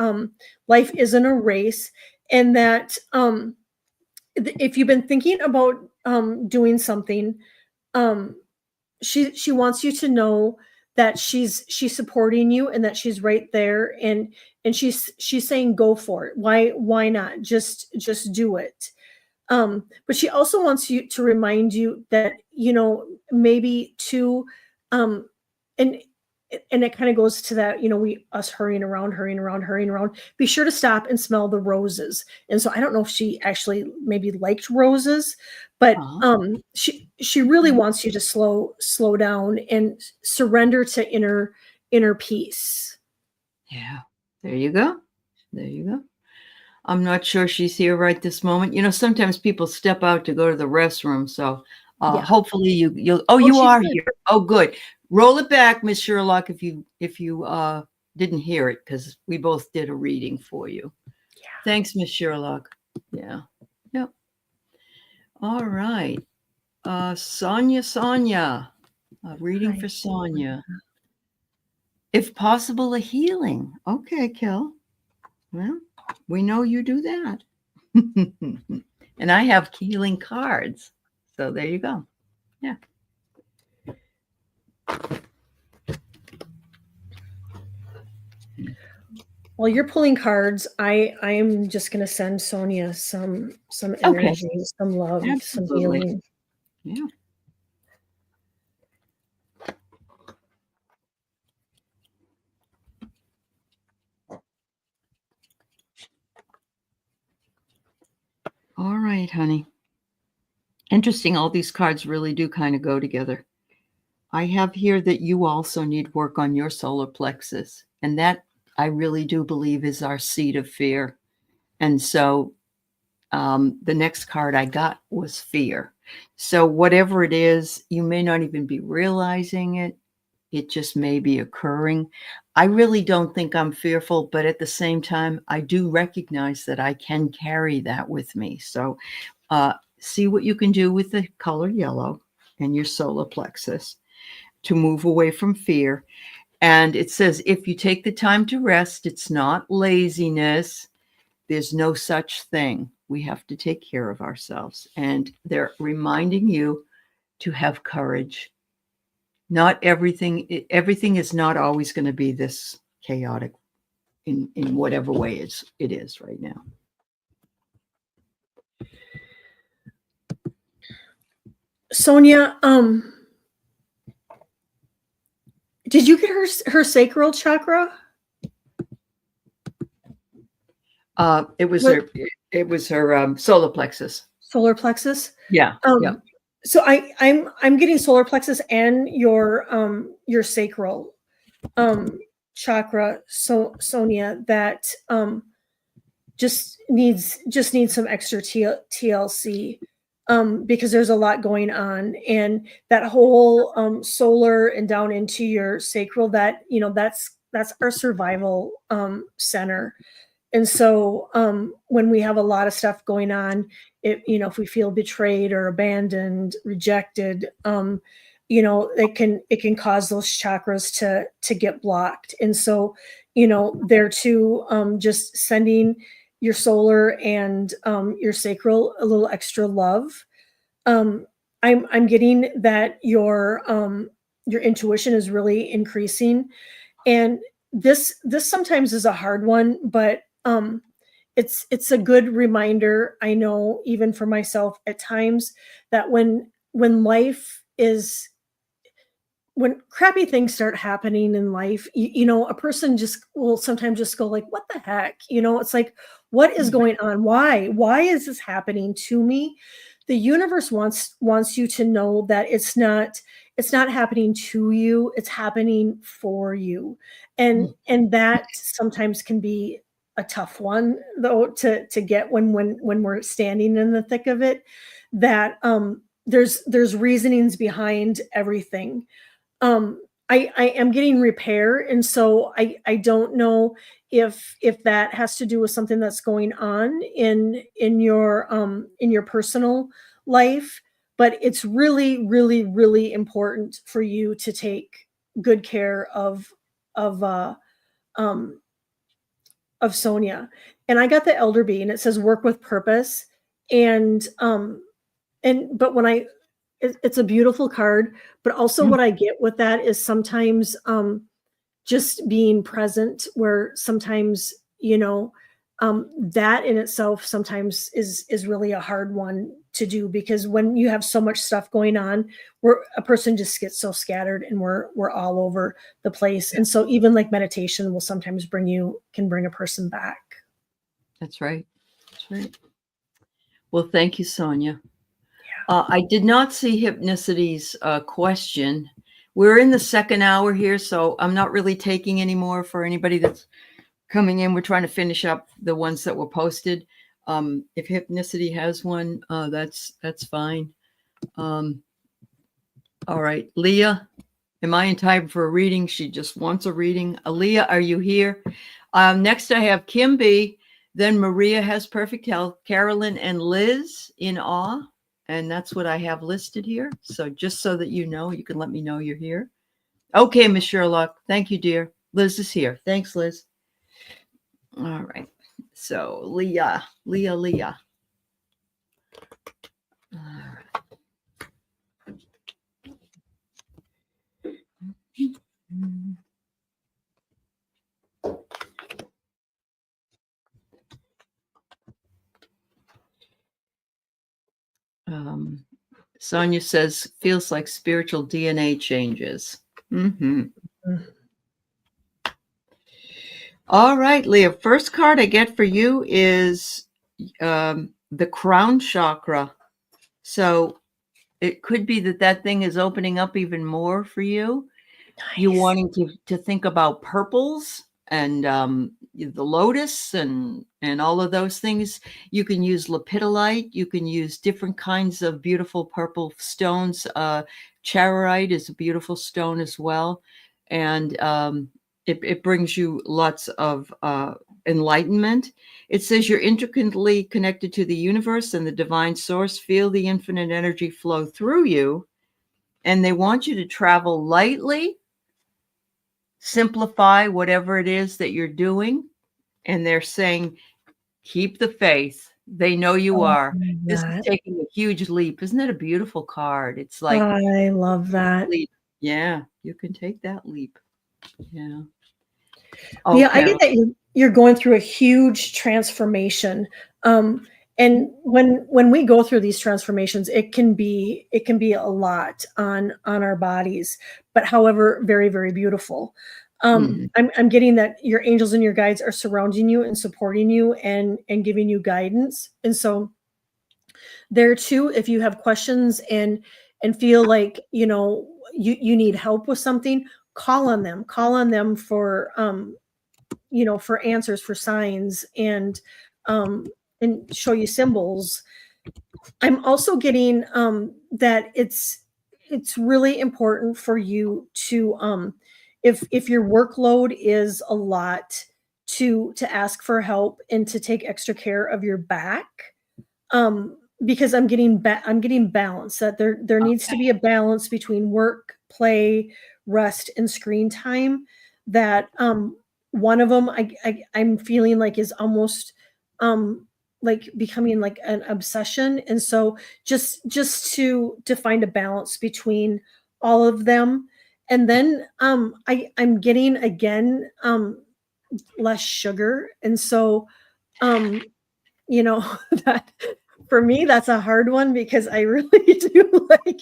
life isn't a race, and that if you've been thinking about doing something, um, she wants you to know that she's supporting you, and that she's right there, and she's saying go for it. Why not just do it? But she also wants you to remind you that maybe to um, and and it kind of goes to that, we us hurrying around, hurrying around, hurrying around. Be sure to stop and smell the roses. And so I don't know if she actually maybe liked roses, but Uh-huh. she really wants you to slow down and surrender to inner peace. Yeah. There you go. There you go. I'm not sure she's here right this moment. Sometimes people step out to go to the restroom, so Yeah. hopefully you'll. Oh, Oh, you she's are good. here. Oh, good. Roll it back, Miss Sherlock, if you didn't hear it, because we both did a reading for you. Yeah. Thanks, Miss Sherlock. Yeah. Yep. All right. Sonia. A reading Hi. for Sonia. If possible, a healing. Okay, Kel. Well, we know you do that. And I have healing cards. So there you go. Yeah. While you're pulling cards, I am just going to send Sonia some Okay. energy, some love, some Absolutely. healing. Yeah. All right, honey. Interesting. All these cards really do kind of go together. I have here that you also need work on your solar plexus. And that I really do believe is our seat of fear. And so the next card I got was fear. So whatever it is, you may not even be realizing it. It just may be occurring. I really don't think I'm fearful, but at the same time, I do recognize that I can carry that with me. So see what you can do with the color yellow and your solar plexus to move away from fear. And it says, if you take the time to rest, it's not laziness. There's no such thing. We have to take care of ourselves. And they're reminding you to have courage. Not everything is not always going to be this chaotic in whatever way it is right now. Sonia, did you get her sacral chakra? It was her solar plexus. Solar plexus? Yeah. Yeah. So I'm getting solar plexus and your sacral chakra, so Sonia, that just needs some extra TLC, because there's a lot going on, and that whole solar and down into your sacral, that's our survival center. And so when we have a lot of stuff going on, if we feel betrayed or abandoned, rejected, it can cause those chakras to get blocked. And so there too, just sending your solar and your sacral a little extra love. I'm getting that your intuition is really increasing, and this sometimes is a hard one, but it's a good reminder, I know, even for myself at times, that when life is when crappy things start happening in life, a person just will sometimes just go like, "What the heck?" It's like, "What is Mhm. going on? Why is this happening to me?" The universe wants you to know that it's not happening to you, it's happening for you. And that sometimes can be a tough one, though, to get when we're standing in the thick of it, that there's reasonings behind everything. I am getting repair, and so I don't know if that has to do with something that's going on in your personal life, but it's really, really, really important for you to take good care of um of Sonia. And I got the elder bee, and it says work with purpose. And but when it's a beautiful card, but also Mm. what I get with that is sometimes just being present, where sometimes, that in itself sometimes is really a hard one to do, because when you have so much stuff going on, where a person just gets so scattered, and we're all over the place. And so even like meditation will sometimes can bring a person back. That's right. That's right. Well, thank you, Sonia. I did not see Hypnicity's question. We're in the second hour here, so I'm not really taking any more for anybody that's coming in. We're trying to finish up the ones that were posted. If Hypnicity has one, that's fine. All right, Leah, am I in time for a reading? She just wants a reading. Aaliyah, are you here? Next, I have Kim B. Then Maria has perfect health. Carolyn and Liz in awe. And that's what I have listed here. So just so that you know, you can let me know you're here. Okay, Miss Sherlock. Thank you, dear. Liz is here. Thanks, Liz. All right. So Leah. All right. Um, Sonia says, feels like spiritual DNA changes. Mm-hmm. All right, Leah. First card I get for you is the crown chakra. So it could be that thing is opening up even more for you. You Nice. wanting to think about purples and the lotus and all of those things. You can use lepidolite. You can use different kinds of beautiful purple stones. Charoite is a beautiful stone as well, and it brings you lots of enlightenment. It says you're intricately connected to the universe and the divine source. Feel the infinite energy flow through you, and they want you to travel lightly, simplify whatever it is that you're doing. And they're saying, keep the faith. They know you Oh, are. I love This is that. taking a huge leap. Isn't that a beautiful card? It's like, I love that. leap. Yeah, you can take that leap. Yeah. Yeah, I get Okay. that you're going through a huge transformation. And when we go through these transformations, it can be a lot on our bodies, but however, very, very beautiful. Mhm. I'm getting that your angels and your guides are surrounding you and supporting you and giving you guidance. And so there too, if you have questions and feel like you need help with something, call on them for answers, for signs, um and show you symbols. I'm also getting that it's really important for you to if your workload is a lot, to ask for help and to take extra care of your back, because I'm getting balance, that there needs to be a balance between work, play, rest, and screen time. That one of them I'm feeling like is almost like becoming like an obsession. And so just to find a balance between all of them. and then I'm getting again less sugar, and so um you know, that for me, that's a hard one because I really do like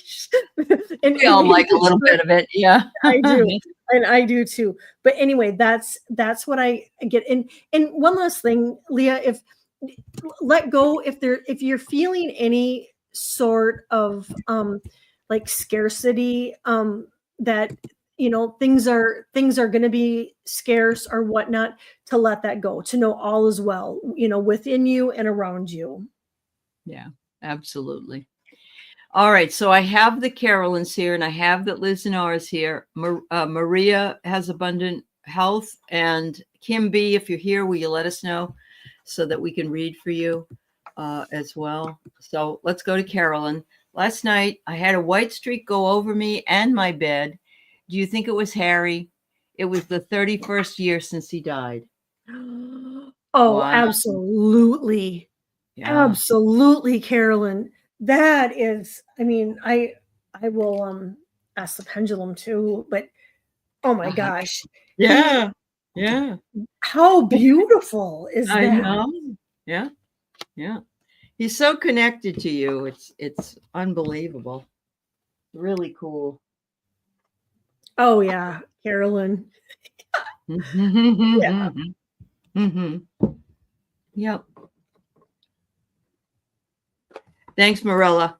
We and all maybe like a it's little for bit of it. Yeah. I do, and I do too. But anyway, that's what I get. And one last thing, Leah, if let go if you're feeling any sort of like scarcity, that things are going to be scarce or whatnot, to let that go, to know all is well, within you and around you. Yeah, absolutely. All right, so I have the Carolyn's here, and I have that Liz and R is here. Maria has abundant health, and Kim B, if you're here, will you let us know so that we can read for you as well? So let's go to Carolyn. Last night, I had a white streak go over me and my bed. Do you think it was Harry? It was the 31st year since he died. Oh, Wow. absolutely. Yeah. Absolutely, Carolyn. That is, I mean, I will ask the pendulum too, but oh my Uh-huh. gosh. He Yeah. Yeah. How beautiful is I that? know. Yeah. Yeah. He's so connected to you. It's unbelievable. Really cool. Oh yeah, Carolyn. Yeah. Mm-hmm. Yep. Thanks, Marilla.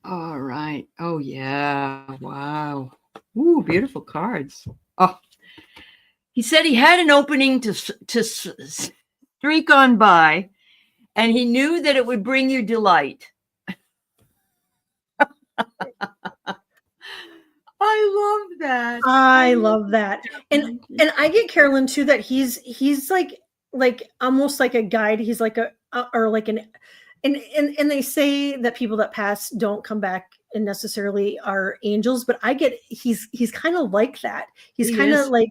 All right. Oh yeah. Wow. Ooh, beautiful cards. Oh, he said he had an opening to streak on by, and he knew that it would bring you delight. I love that. I I love love that. And that. and I get Carolyn too, that he's like almost like a guide. He's like or like an and they say that people that pass don't come back and necessarily are angels, but I get he's kind of like that. He's He kind of is. like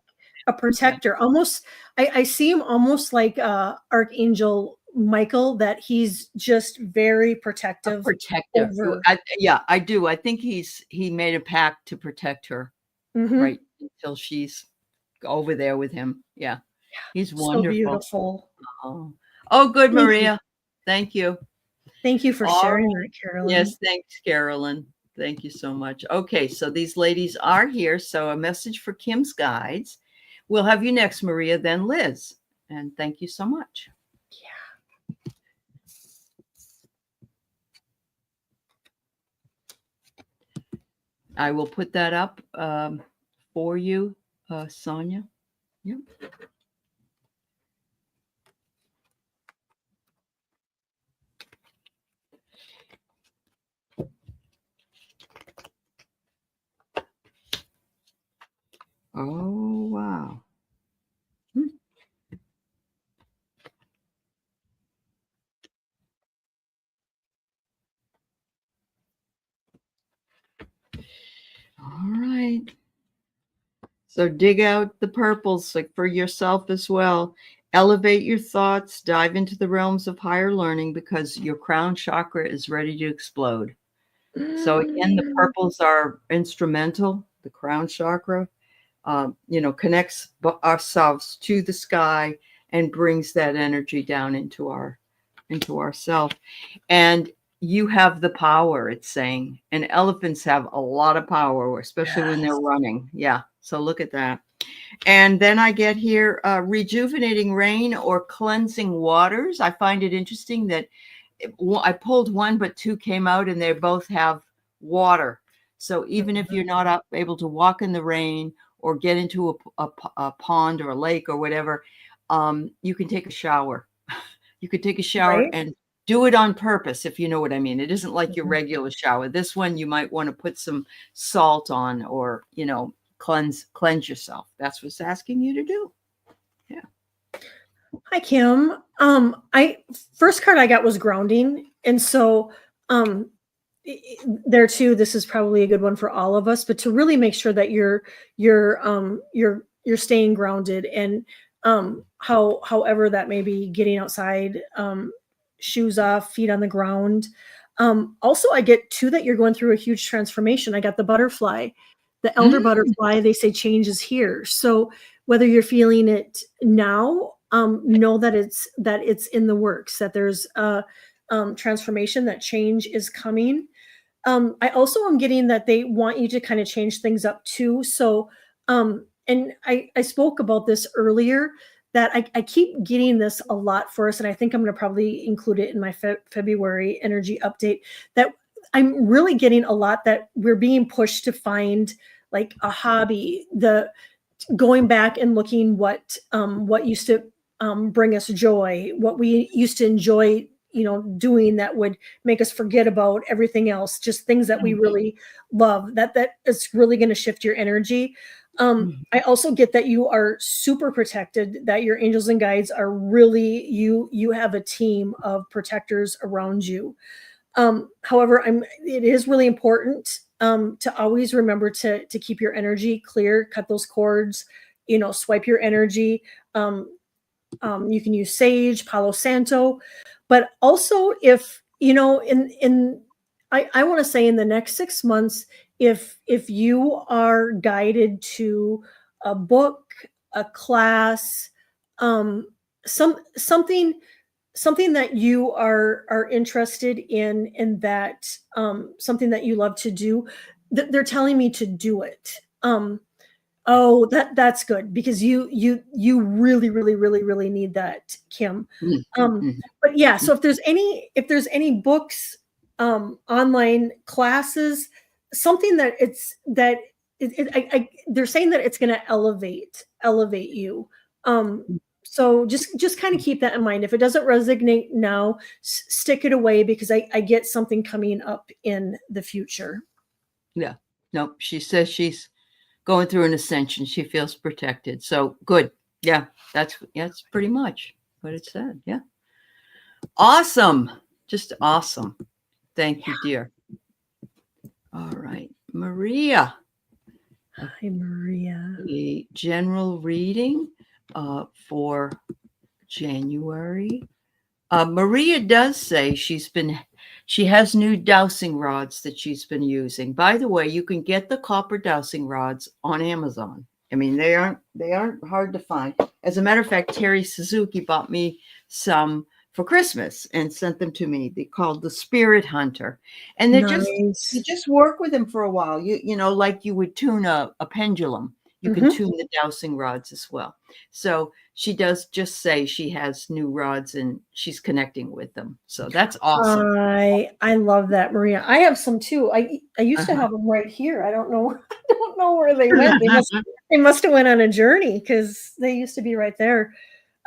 a Yeah. protector. Almost I see him almost like Archangel Michael, that he's just very A protective protector. over. Yeah, I do. I think he made a pact to protect her Mhm. right until she's over there with him. Yeah. He's So wonderful. beautiful. Oh, oh good, Thank you. Maria. Thank you. Thank you for All sharing right. that, Carolyn. Yes, thanks, Carolyn. Thank you so much. Okay, so these ladies are here. So a message for Kim's guides. We'll have you next, Maria, then Liz. And thank you so much. Yeah. I will put that up for you, Sonia. Yep. Oh, wow. Hmm. All right. So dig out the purples like for yourself as well. Elevate your thoughts, dive into the realms of higher learning because your crown chakra is ready to explode. So again, the Mm, purples are instrumental. The crown chakra, connects ourselves to the sky and brings that energy down into ourself. And you have the power, it's saying. And elephants have a lot of power, especially when they're yes. running. Yeah. So look at that. And then I get here rejuvenating rain or cleansing waters. I find it interesting that I pulled one, but two came out and they both have water. So even if Mhm. you're not able to walk in the rain or get into a pond or a lake or whatever, you can take a shower. You could take a shower Right? and do it on purpose, if you know what I mean. It isn't like your Mhm. regular shower. This one you might want to put some salt on or, cleanse yourself. That's what's asking you to do. Yeah. Hi, Kim. I first card I got was grounding, and so um, there too. This is probably a good one for all of us, but to really make sure that you're staying grounded, and however that may be, getting outside, shoes off, feet on the ground. Also, I get too that you're going through a huge transformation. I got the butterfly, the elder butterfly. They say change is here. So whether you're feeling it now, know that it's in the works. That there's a transformation. That change is coming. I also am getting that they want you to kind of change things up too. So, and I spoke about this earlier that I keep getting this a lot for us, and I think I'm going to probably include it in my February energy update. That I'm really getting a lot that we're being pushed to find like a hobby, the going back and looking what used to bring us joy, what we used to enjoy, doing that would make us forget about everything else, just things that we really love. That is really going to shift your energy. I also get that you are super protected, that your angels and guides are really you have a team of protectors around you. However, it is really important to always remember to keep your energy clear, cut those cords, swipe your energy. You can use sage, Palo Santo, but also if I want to say in the next 6 months, if you are guided to a book, a class, something that you are interested in, and that something that you love to do, they're telling me to do it. Oh, that's good, because you really, really, really, really need that, Kim. But yeah, so if there's any books, online classes, something that they're saying that it's going to elevate you. So just kind of keep that in mind. If it doesn't resonate now, stick it away, because I get something coming up in the future. Yeah. Nope. She says she's going through an ascension. She feels protected. So good. Yeah. That's pretty much what it said. Yeah. Awesome. Just awesome. Thank you, dear. All right. Maria. Hi, Maria. A general reading for January. Maria does say she has new dowsing rods that she's been using. By the way, you can get the copper dowsing rods on Amazon. I mean, they aren't hard to find. As a matter of fact, Terry Suzuki bought me some for Christmas and sent them to me. They called the Spirit Hunter, and they're Nice. you just work with them for a while. You know, like you would tune a pendulum. You can tune the dowsing rods as well. So she does just say she has new rods and she's connecting with them. So that's awesome. I love that, Maria. I have some too. I used to have them right here. I don't know I don't know where they went. They must have went on a journey, because they used to be right there.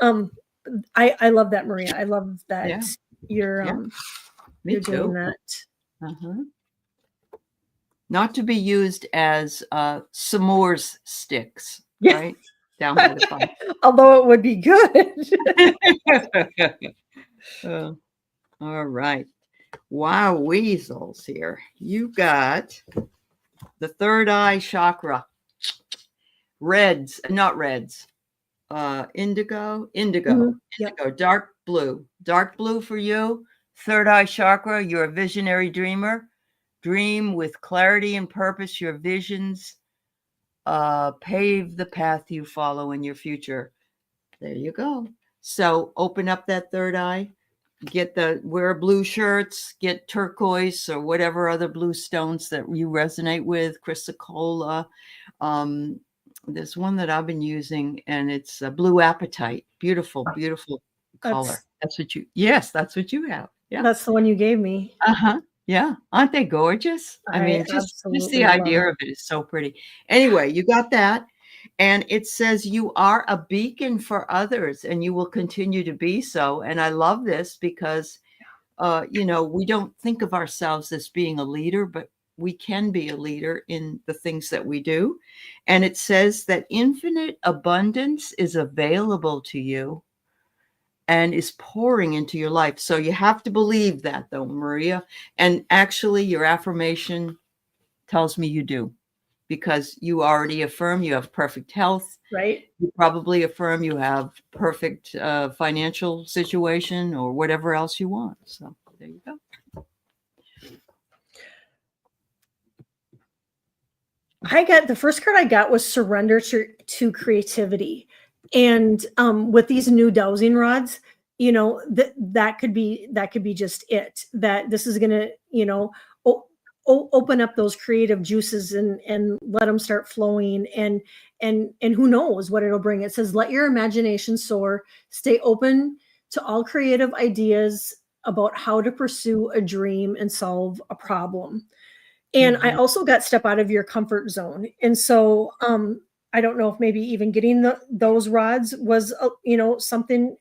I love that, Maria. I love that Yeah. you're Me you're too. doing that. Not to be used as s'mores sticks, Yeah. right? Down by the fire. Although it would be good. All right. Wow, weasels here. You got the third eye chakra. Reds, not reds. Indigo, Yep. dark blue for you. Third eye chakra. You're a visionary dreamer. Dream with clarity and purpose. Your visions pave the path you follow in your future. There you go. So open up that third eye. Wear blue shirts, get turquoise or whatever other blue stones that you resonate with, chrysocolla. There's one that I've been using, and it's a blue apatite. Beautiful, beautiful color. That's what you have. Yeah. That's the one you gave me. Yeah. Aren't they gorgeous? I mean, just the idea of it is so pretty. Anyway, you got that. And it says you are a beacon for others, and you will continue to be so. And I love this because, we don't think of ourselves as being a leader, but we can be a leader in the things that we do. And it says that infinite abundance is available to you and is pouring into your life. So you have to believe that, though, Maria. And actually, your affirmation tells me you do, because you already affirm you have perfect health. Right. You probably affirm you have perfect financial situation or whatever else you want. So there you go. The first card I got was surrender to creativity. And with these new dowsing rods, that could be just it. That this is gonna, open up those creative juices and let them start flowing, and who knows what it'll bring. It says, let your imagination soar, stay open to all creative ideas about how to pursue a dream and solve a problem. And I Mhm. also got step out of your comfort zone. And so I don't know if maybe even getting those rods was something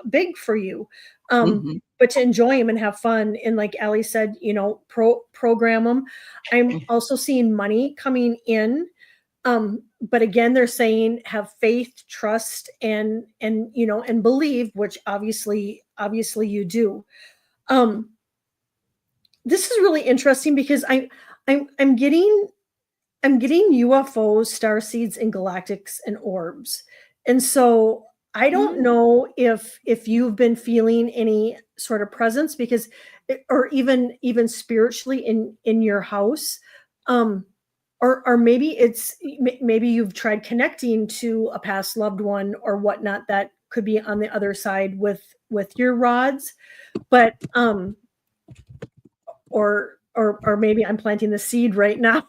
big for you. Mhm. But to enjoy them and have fun, and like Aley said, program them. I'm Mhm. also seeing money coming in. But again, they're saying have faith, trust, and believe, which obviously you do. Um, this is really interesting because I'm getting UFOs, star seeds, and galactics and orbs. And so I don't Mm. know if you've been feeling any sort of presence, because or even spiritually in your house. Or maybe maybe you've tried connecting to a past loved one or whatnot that could be on the other side with your rods. But or maybe I'm planting the seed right now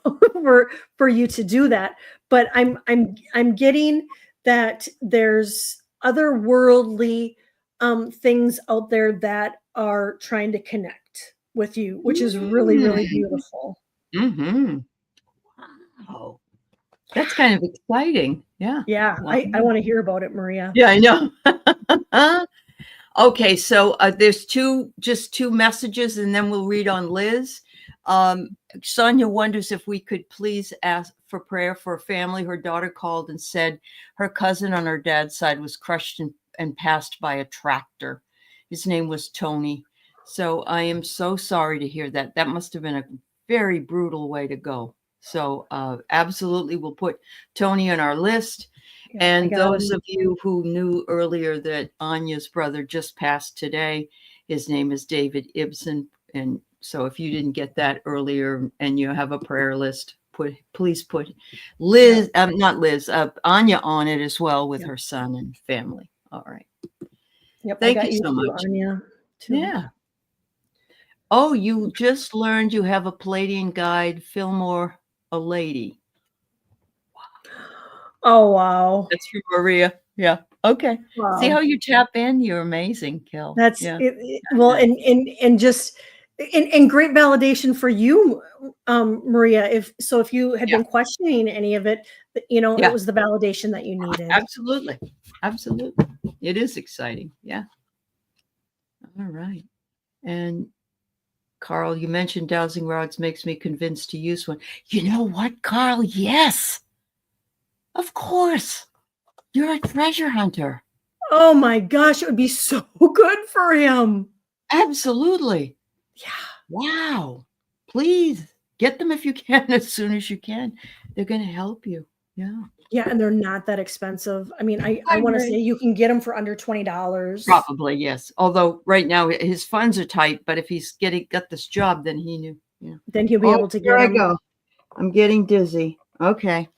for you to do that. But I'm getting that there's otherworldly things out there that are trying to connect with you, which is really Mm. beautiful. Mhm. Wow. That's kind of exciting. Yeah. Yeah, I want to hear about it, Maria. Yeah, I know. Okay, so there's just two messages, and then we'll read on Liz. Sonia wonders if we could please ask for prayer for a family. Her daughter called and said her cousin on her dad's side was crushed and passed by a tractor. His name was Tony. So I am so sorry to hear that. That must have been a very brutal way to go. So absolutely, we'll put Tony on our list. Yeah, I And got those him. of you who knew earlier that Anya's brother just passed today, his name is David Ibsen. And so if you didn't get that earlier and you have a prayer list, please put Yeah, Liz, not Liz, Anya on it as well with yeah. her son and family. All right. Yep, I Thank you got you so too, much. Anya, too. Yeah. Oh, you just learned you have a Palladian guide, Fillmore, a lady. Oh, wow. That's for Maria. Yeah. Okay. See how Wow. you tap in? You're amazing, Kel. That's Yeah. it, well, and just and great validation for you, Maria. If you had Yeah. been questioning any of it, it Yeah. was the validation that you needed. Absolutely. Absolutely. It is exciting. Yeah. All right. And Carl, you mentioned dowsing rods makes me convinced to use one. You know what, Carl? Yes. Of course. You're a treasure hunter. Oh my gosh, it would be so good for him. Absolutely. Yeah. Wow. Please get them if you can as soon as you can. They're going to help you. Yeah. Yeah, and they're not that expensive. I mean, I I want to say agree. you can get them for under $20. Probably, yes. Although right now his funds are tight, but if he's got this job, then he knew. Yeah. Then he'll be Oh, able to here get I them. go. I'm getting dizzy. Okay.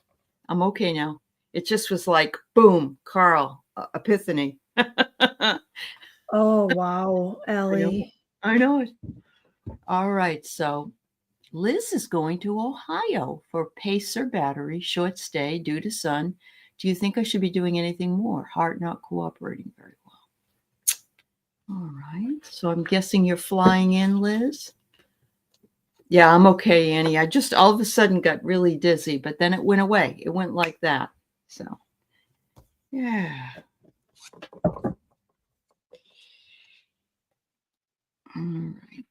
I'm okay now. It just was like, boom, Carl, epiphany. I Oh, wow, know. Ellie. I know it. All right. So Liz is going to Ohio for Pacer battery, short stay due to sun. Do you think I should be doing anything more? Heart not cooperating very well. All right. So I'm guessing you're flying in, Liz? Yeah, I'm okay, Annie. I just all of a sudden got really dizzy, but then it went away. It went like that. So, yeah. All right.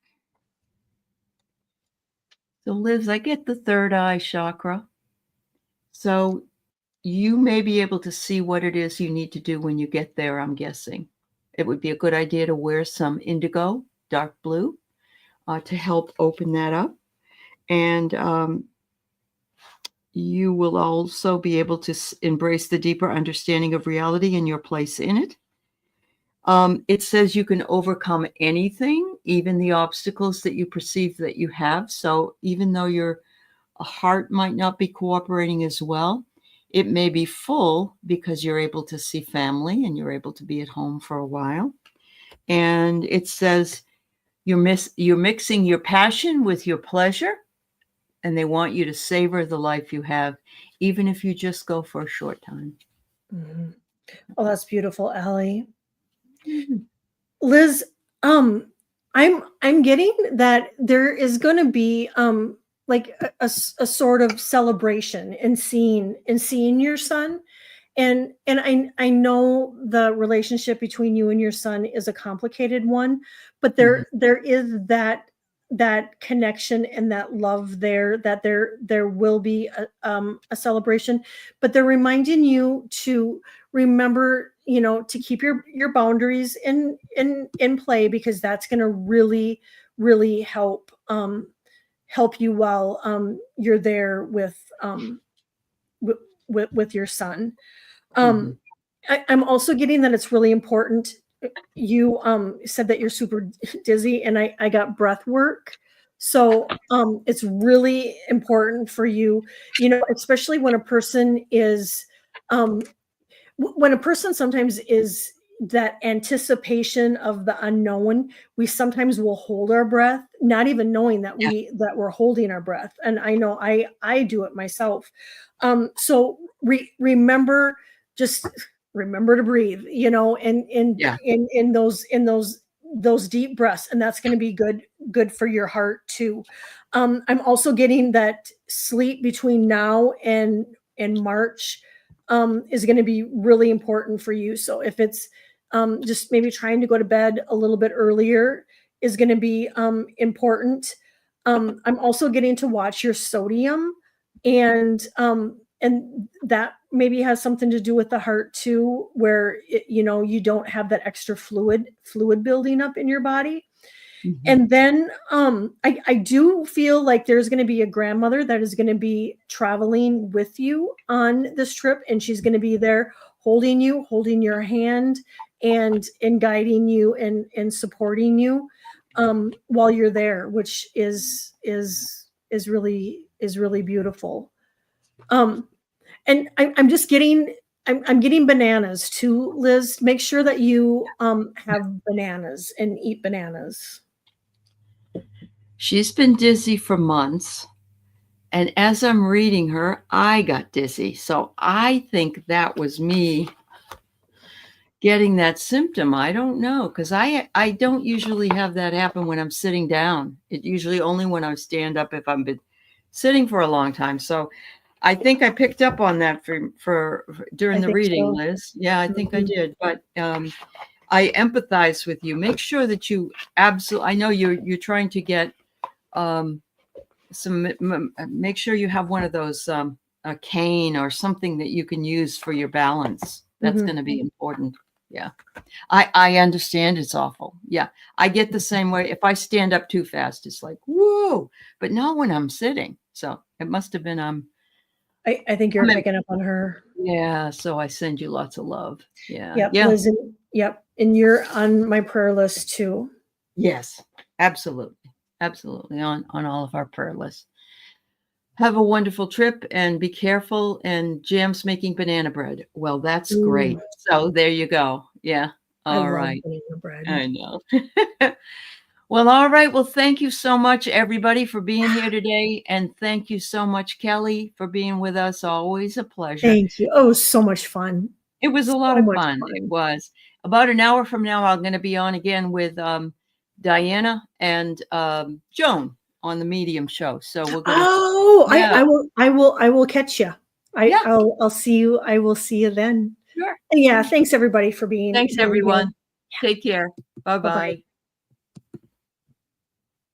So, Liz, I get the third eye chakra. So, you may be able to see what it is you need to do when you get there, I'm guessing. It would be a good idea to wear some indigo, dark blue, to help open that up. And you will also be able to embrace the deeper understanding of reality and your place in it. It says you can overcome anything, even the obstacles that you perceive that you have. So even though you're a heart might not be cooperating as well. It may be full because you're able to see family and you're able to be at home for a while. And it says you're mixing your passion with your pleasure, and they want you to savor the life you have, even if you just go for a short time. Mhm. Oh, that's beautiful, Aley. Mhm. Liz, I'm getting that there is going to be like a sort of celebration in seeing your son, and I know the relationship between you and your son is a complicated one, but Mhm. there is that connection and that love there, that there will be a celebration, but they're reminding you to remember, to keep your boundaries in play, because that's going to really help you while you're there with, with your son. Mhm. um I'm also getting that it's really important. You said that you're super dizzy, and I got breath work. So it's really important for you, especially when a person is um, when a person sometimes is that anticipation of the unknown. We sometimes will hold our breath, not even knowing that Yeah. we're holding our breath. And I know I do it myself. So remember, just remember to breathe, Yeah. in those deep breaths, and that's going to be good for your heart too. I'm also getting that sleep between now and March is going to be really important for you. So if it's just maybe trying to go to bed a little bit earlier is going to be important. I'm also getting to watch your sodium, and that maybe has something to do with the heart too, where you don't have that extra fluid building up in your body. Mhm. And then I do feel like there's going to be a grandmother that is going to be traveling with you on this trip, and she's going to be there holding your hand, and guiding you and supporting you while you're there, which is really beautiful. Um, and I'm just getting I'm getting bananas too, Liz. Make sure that you have bananas and eat bananas. She's been dizzy for months. And as I'm reading her, I got dizzy. So I think that was me getting that symptom. I don't know, because I don't usually have that happen when I'm sitting down. It usually only when I stand up if I've been sitting for a long time. So I think I picked up on that for during I the think reading, so. Liz. Yeah, I think I Mhm. did. But I empathize with you. Make sure that you absolutely. I know you're trying to get um, make sure you have one of those a cane or something that you can use for your balance. That's going Mhm. to be important. Yeah, I understand it's awful. Yeah, I get the same way. If I stand up too fast, it's like whoa, but not when I'm sitting. So it must have been I think you're I'm in, picking up on her. yeah. So I send you lots of love. Yeah, Yep, yeah, Liz, yep, and you're on my prayer list too. yes, absolutely, absolutely on all of our prayer lists. Have a wonderful trip and be careful. And Jam's making banana bread. Well, that's great. Ooh, So there you go. Yeah. I All love right. banana bread. I know. Well, all right. Well, thank you so much, everybody, for being here today. And thank you so much, Kelly, for being with us. Always a pleasure. Thank you. Oh, so much fun. It was a lot So of much fun. It fun. was. About an hour from now, I'm going to be on again with Diana and Joan on the Medium show. So we're going to, Oh, yeah, I will catch you. yeah, I'll see you. I will see you then. sure, And yeah, sure. thanks everybody for being Thanks, here. everyone. Take care. Bye bye. Bye-bye.